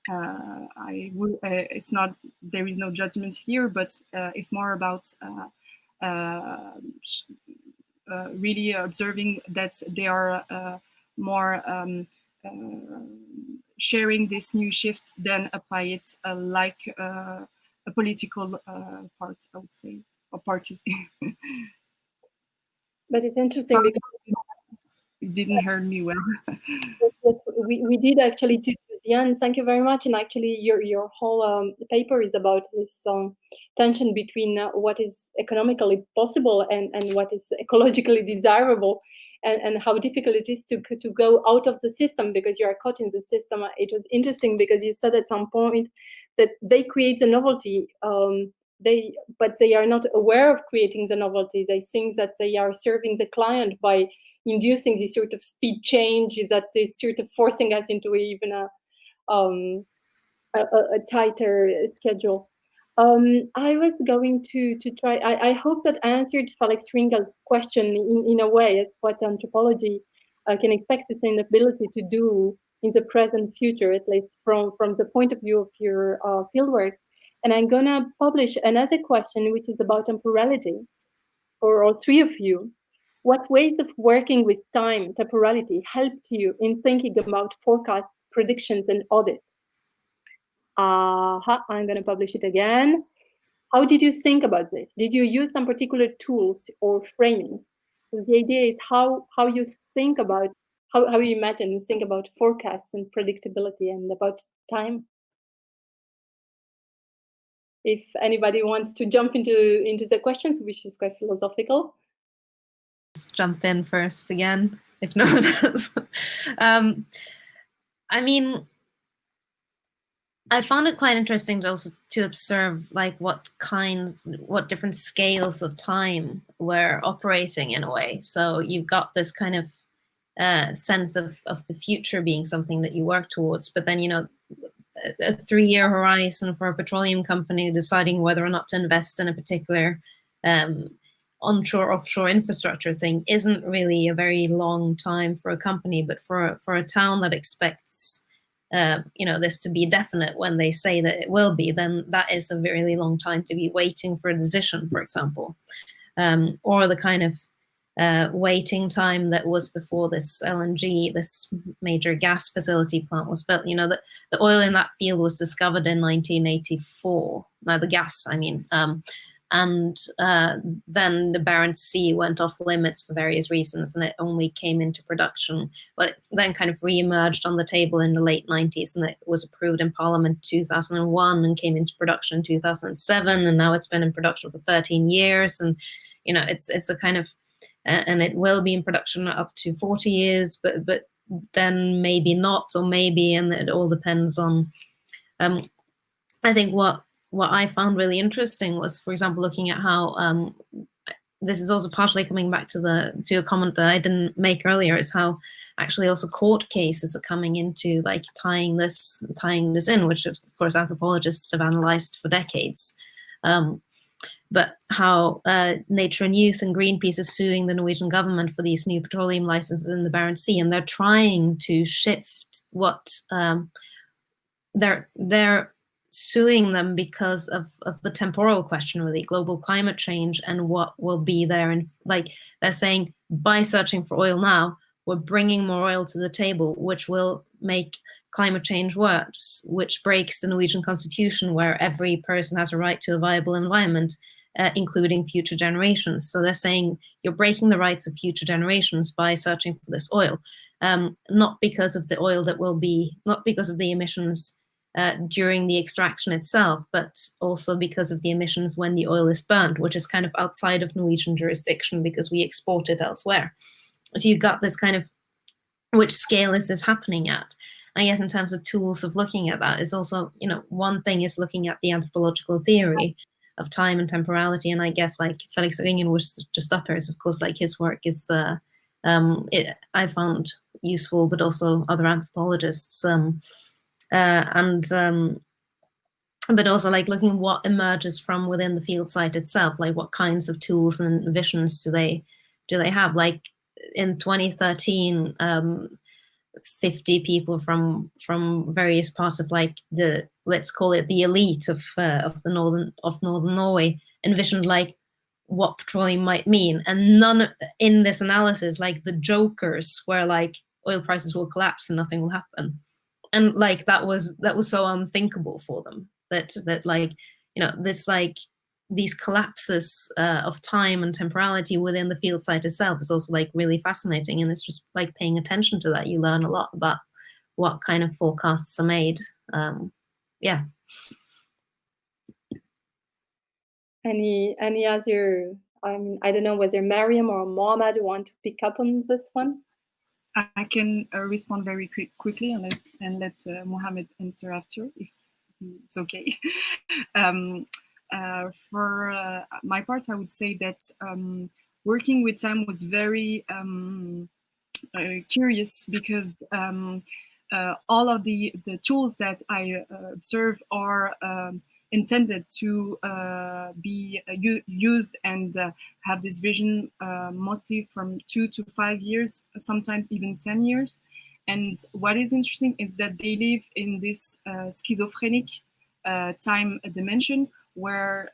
it's not, there is no judgment here, but it's more about really observing that they are more sharing this new shift than apply it like a political part, I would say, or party. But it's interesting because you didn't hear me well. Yes, we did actually to the end. Thank you very much. And actually, your whole paper is about this tension between what is economically possible and what is ecologically desirable, and how difficult it is to go out of the system because you are caught in the system. It was interesting because you said at some point that they create the novelty. But they are not aware of creating the novelty. They think that they are serving the client by inducing this sort of speed change, that is sort of forcing us into even a tighter schedule. I was going to try, I hope that answered Felix Ringel's question in a way as what anthropology can expect sustainability to do in the present future, at least from the point of view of your fieldwork. And I'm gonna publish another question, which is about temporality for all three of you. What ways of working with time, temporality, helped you in thinking about forecasts, predictions, and audits? I'm going to publish it again. How did you think about this? Did you use some particular tools or framings? So the idea is how you think about, how you imagine and think about forecasts and predictability and about time. If anybody wants to jump into the questions, which is quite philosophical. Just jump in first again, if no one else. I mean, I found it quite interesting to also to observe like what different scales of time we're operating in a way. So you've got this kind of sense of the future being something that you work towards, but then, you know, a 3-year horizon for a petroleum company deciding whether or not to invest in a particular onshore, offshore infrastructure thing isn't really a very long time for a company, but for a town that expects you know, this to be definite when they say that it will be, then that is a really long time to be waiting for a decision, for example. Or the kind of waiting time that was before this LNG, this major gas facility plant was built. You know, the oil in that field was discovered in 1984. Now the gas, I mean, and then the Barents Sea went off limits for various reasons, and it only came into production, but then kind of re-emerged on the table in the late 90s, and it was approved in Parliament 2001 and came into production in 2007, and now it's been in production for 13 years, and you know, it's a kind of, and it will be in production up to 40 years, but then maybe not, or maybe, and it all depends on, I think what I found really interesting was, for example, looking at how, this is also partially coming back to a comment that I didn't make earlier, is how actually also court cases are coming into like tying this in, which is, of course, anthropologists have analyzed for decades. But how Nature and Youth and Greenpeace is suing the Norwegian government for these new petroleum licenses in the Barents Sea, and they're trying to shift what they're suing them because of the temporal question, really, global climate change, and what will be there. And like they're saying, by searching for oil now, we're bringing more oil to the table, which will make climate change worse, which breaks the Norwegian constitution, where every person has a right to a viable environment, including future generations. So they're saying you're breaking the rights of future generations by searching for this oil, not because of the oil that will be, not because of the emissions during the extraction itself, but also because of the emissions when the oil is burned, which is kind of outside of Norwegian jurisdiction because we export it elsewhere. So you got this kind of, which scale is this happening at? I guess in terms of tools of looking at that is also, you know, one thing is looking at the anthropological theory of time and temporality, and I guess like Felix Ringen was just up here, so of course like his work is I found useful, but also other anthropologists, but also like looking what emerges from within the field site itself, like what kinds of tools and visions do they have. Like in 2013, 50 people from various parts of like the, let's call it the elite of northern Norway, envisioned like what petroleum might mean, and none in this analysis, like the jokers were like oil prices will collapse and nothing will happen, and like that was so unthinkable for them, that like, you know, this like these collapses of time and temporality within the field site itself is also like really fascinating, and it's just like paying attention to that, you learn a lot about what kind of forecasts are made. Yeah. Any other, I mean, I don't know whether Meryem or Mohammad want to pick up on this one? I can respond very quickly and let Mohammad answer after, if it's okay. For my part, I would say that working with time was very curious, because all of the tools that I observe are intended to be used and have this vision mostly from 2 to 5 years, sometimes even 10 years. And what is interesting is that they live in this schizophrenic time dimension, where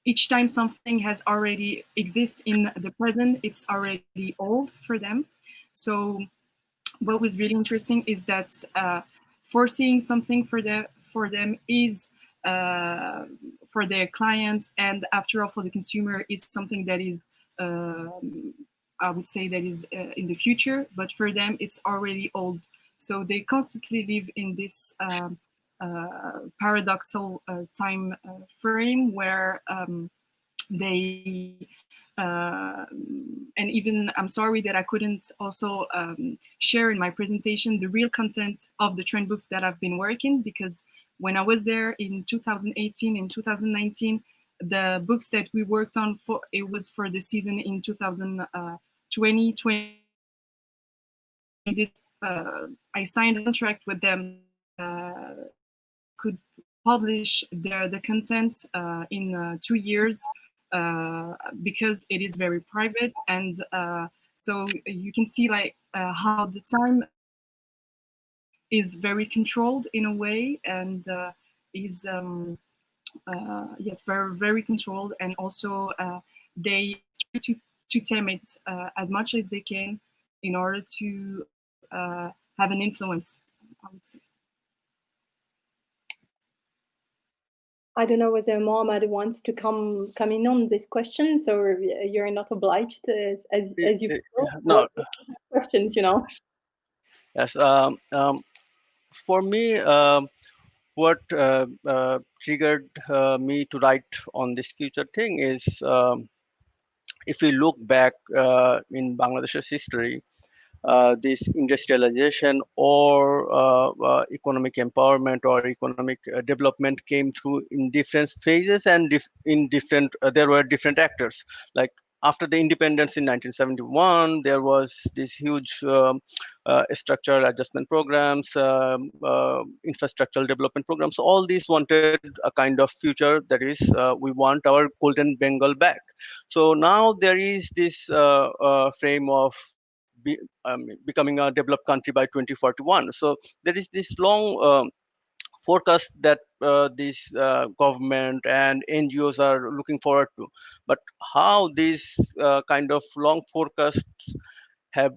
each time something has already exists in the present, it's already old for them. So what was really interesting is that foreseeing something for them is for their clients, and after all for the consumer, is something that is I would say that is in the future, but for them it's already old. So they constantly live in this paradoxal time frame, where they and even, I'm sorry that I couldn't also share in my presentation the real content of the trend books that I've been working, because when I was there in 2018 and 2019, the books that we worked on, it was for the season in 2020. I signed a contract with them, could publish the content in 2 years, because it is very private, and so you can see like how the time is very controlled in a way, and is yes, very controlled, and also they try to tame it as much as they can in order to have an influence, I would say. I don't know whether Mohammad wants to come in on these questions, or you're not obliged as you feel. No. Questions, you know. Yes. For me, what triggered me to write on this future thing is, if we look back in Bangladesh's history, this industrialization or economic empowerment or economic development came through in different phases and in different there were different actors. Like after the independence in 1971, there was this huge structural adjustment programs, infrastructural development programs. All these wanted a kind of future, that is, we want our golden Bengal back. So now there is this frame of becoming a developed country by 2041. So there is this long forecast that this government and NGOs are looking forward to. But how these kind of long forecasts have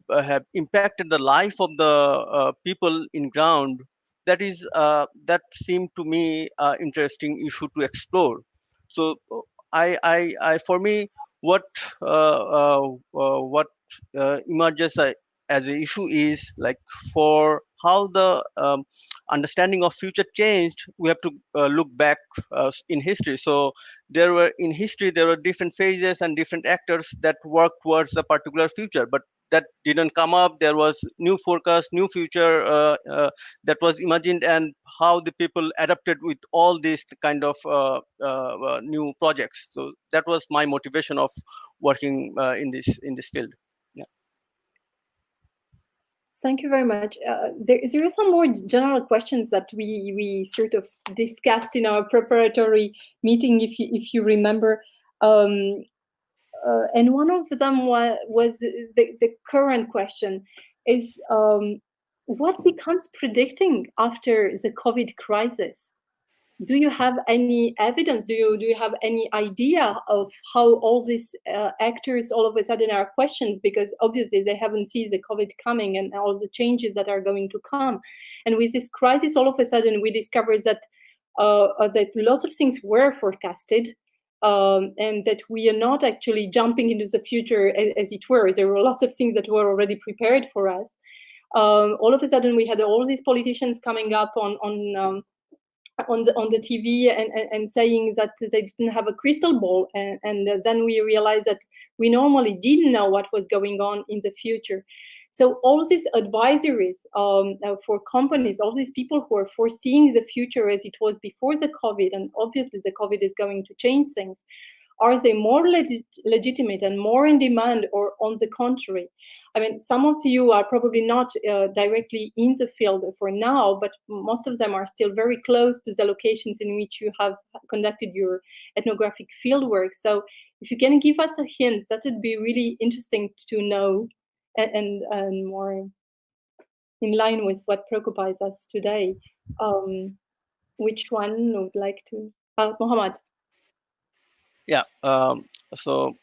impacted the life of the people in ground, that seemed to me interesting issue to explore. So I for me, what emerges as an issue is like, for how the understanding of future changed, we have to look back in history. So in history there were different phases and different actors that worked towards a particular future, but that didn't come up. There was new forecast, new future that was imagined, and how the people adapted with all these kind of new projects. So that was my motivation of working in this field. Yeah. Thank you very much. There are some more general questions that we sort of discussed in our preparatory meeting, if you remember. And one of them was the current question is, what becomes predicting after the COVID crisis? Do you have any evidence? Do you have any idea of how all these actors all of a sudden are questions? Because obviously they haven't seen the COVID coming and all the changes that are going to come. And with this crisis, all of a sudden we discovered that that lots of things were forecasted, and that we are not actually jumping into the future as it were. There were lots of things that were already prepared for us. All of a sudden we had all these politicians coming up on the TV and saying that they didn't have a crystal ball, and then we realized that we normally didn't know what was going on in the future. So all these advisories for companies, all these people who are foreseeing the future as it was before the COVID, and obviously the COVID is going to change things, are they more legitimate and more in demand, or on the contrary? I mean, some of you are probably not directly in the field for now, but most of them are still very close to the locations in which you have conducted your ethnographic fieldwork. So if you can give us a hint, that would be really interesting to know, and more in line with what preoccupies us today. Which one would like to? Mohammad. Yeah. So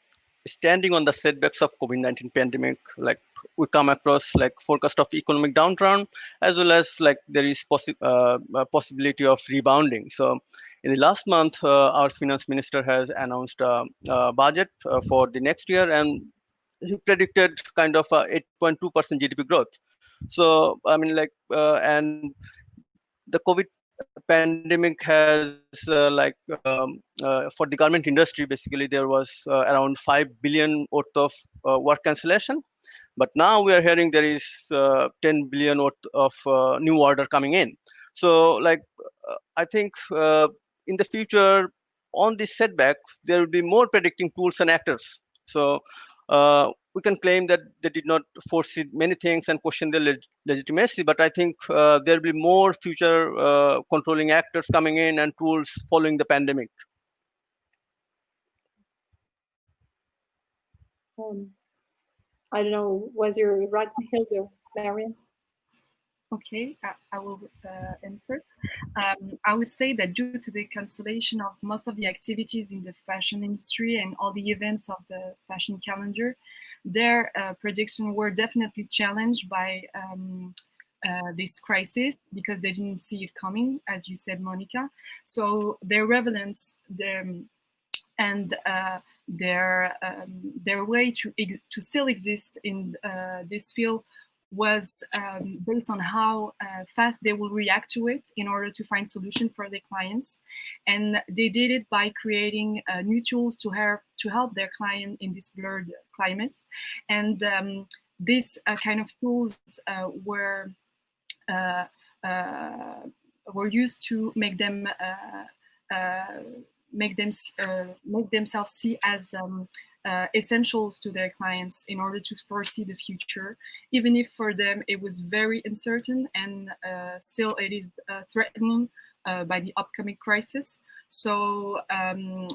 standing on the setbacks of COVID-19 pandemic, like we come across like forecast of economic downturn, as well as like there is a possibility of rebounding. So in the last month, our finance minister has announced a budget for the next year, and he predicted kind of 8.2% GDP growth. So I mean, like, and the COVID pandemic has for the garment industry, basically there was around 5 billion worth of work cancellation. But now we are hearing there is 10 billion worth of new order coming in. So like, I think in the future, on this setback, there will be more predicting tools and actors. So we can claim that they did not foresee many things and question their legitimacy, but I think there will be more future controlling actors coming in and tools following the pandemic. I don't know whether Ragnhild or Meryem. Okay, I will answer. I would say that due to the cancellation of most of the activities in the fashion industry and all the events of the fashion calendar, their predictions were definitely challenged by this crisis because they didn't see it coming, as you said, Monica. So their relevance, and their way to still exist in this field was based on how fast they will react to it in order to find solutions for their clients. And they did it by creating new tools to help their client in this blurred climate. And these kind of tools were used to make themselves see as essentials to their clients in order to foresee the future, even if for them it was very uncertain and still it is threatening by the upcoming crisis. So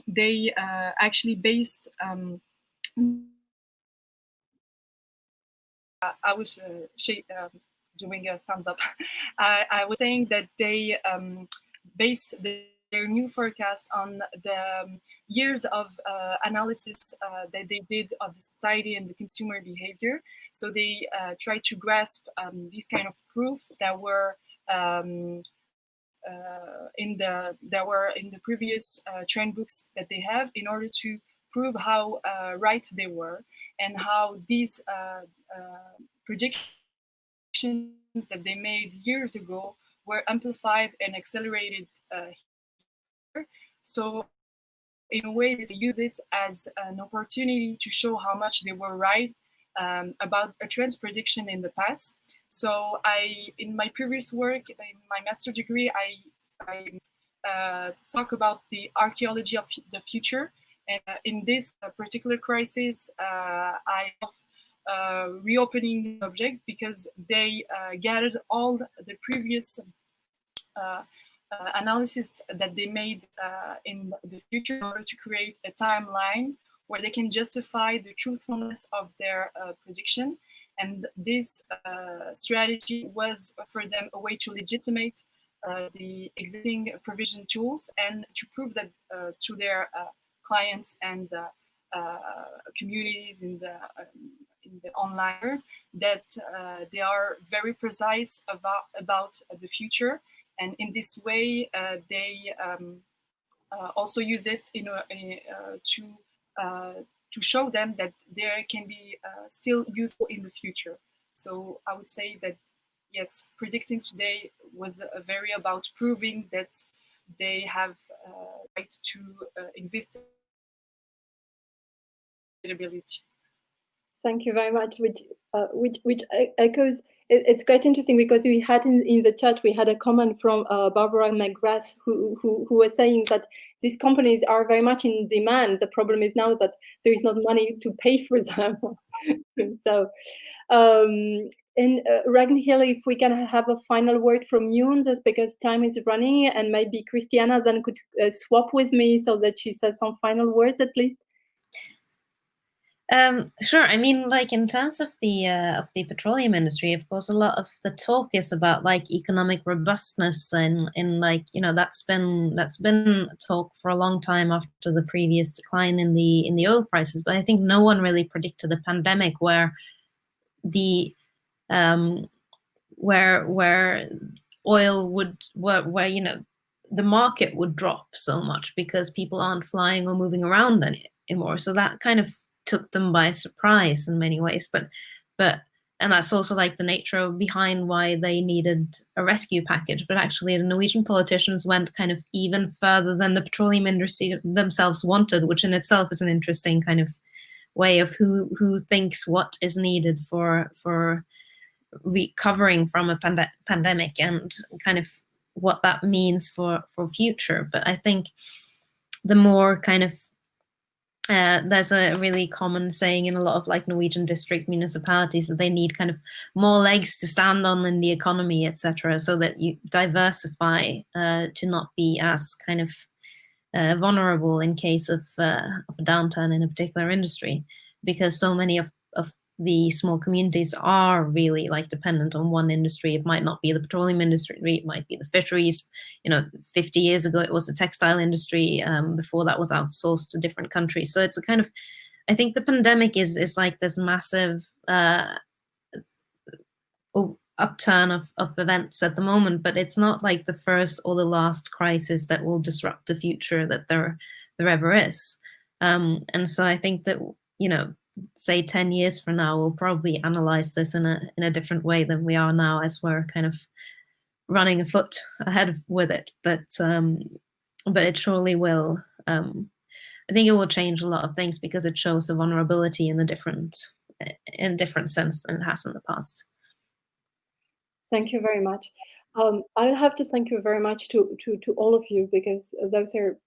they actually based I was doing a thumbs up. I was saying that they based their new forecast on the years of analysis that they did of the society and the consumer behavior. So they tried to grasp these kind of proofs that were in the previous trend books that they have, in order to prove how right they were, and how these predictions that they made years ago were amplified and accelerated here. So in a way, they use it as an opportunity to show how much they were right about a trends prediction in the past. So in my previous work, in my master degree, I talk about the archaeology of the future. And in this particular crisis, I have reopening the object because they gathered all the previous analysis that they made in the future in order to create a timeline where they can justify the truthfulness of their prediction. And this strategy was for them a way to legitimate the existing provision tools and to prove that to their clients and communities in the online that they are very precise about the future. And in this way, they also use it to show them that they can be still useful in the future. So I would say that, yes, predicting today was very about proving that they have right to exist. Thank you very much, which echoes. It's quite interesting because we had in the chat, we had a comment from Barbara McGrath who was saying that these companies are very much in demand. The problem is now that there is not money to pay for them. So, and Ragnhild, if we can have a final word from you on this, because time is running, and maybe Cristiana then could swap with me so that she says some final words at least. Sure. I mean, like in terms of the petroleum industry, of course, a lot of the talk is about like economic robustness, and like, you know, that's been talk for a long time after the previous decline in the oil prices. But I think no one really predicted a pandemic where where oil would where you know, the market would drop so much because people aren't flying or moving around anymore. So that kind of took them by surprise in many ways, but and that's also like the nature behind why they needed a rescue package. But actually the Norwegian politicians went kind of even further than the petroleum industry themselves wanted, which in itself is an interesting kind of way of who thinks what is needed for recovering from a pandemic and kind of what that means for future. But I think the more kind of there's a really common saying in a lot of like Norwegian district municipalities that they need kind of more legs to stand on in the economy, etc., so that you diversify to not be as kind of vulnerable in case of a downturn in a particular industry, because so many of the small communities are really like dependent on one industry. It might not be the petroleum industry, it might be the fisheries. You know, 50 years ago it was the textile industry. Before that was outsourced to different countries. So it's a kind of, I think the pandemic is like this massive upturn of events at the moment, but it's not like the first or the last crisis that will disrupt the future that there ever is. And so I think that, say 10 years from now, we'll probably analyze this in a different way than we are now, as we're kind of running a foot ahead with it. But it surely will. I think it will change a lot of things because it shows the vulnerability in a different sense than it has in the past. Thank you very much. I'll have to thank you very much to all of you, because those are,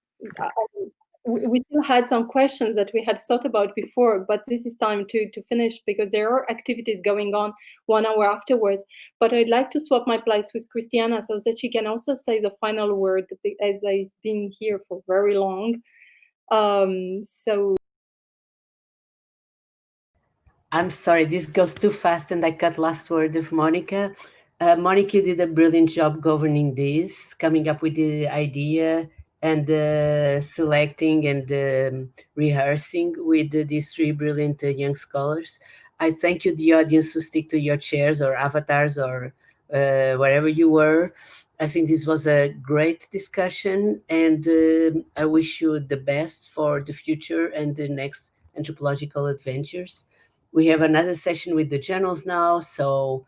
we still had some questions that we had thought about before, but this is time to finish, because there are activities going on 1 hour afterwards. But I'd like to swap my place with Cristiana so that she can also say the final word, as I've been here for very long. So I'm sorry, this goes too fast and I cut last word of Monica. Monica did a brilliant job governing this, coming up with the idea and selecting and rehearsing with these 3 brilliant young scholars. I thank you, the audience, to stick to your chairs or avatars or wherever you were. I think this was a great discussion, and I wish you the best for the future and the next anthropological adventures. We have another session with the journals now, so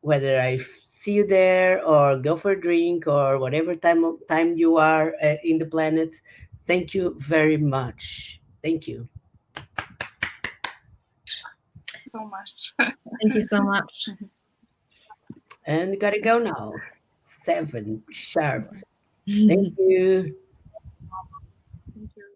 whether I see you there or go for a drink or whatever time you are in the planet, thank you very much. Thank you. So much. Thank you so much. And gotta go now. 7 sharp. Thank you. Thank you.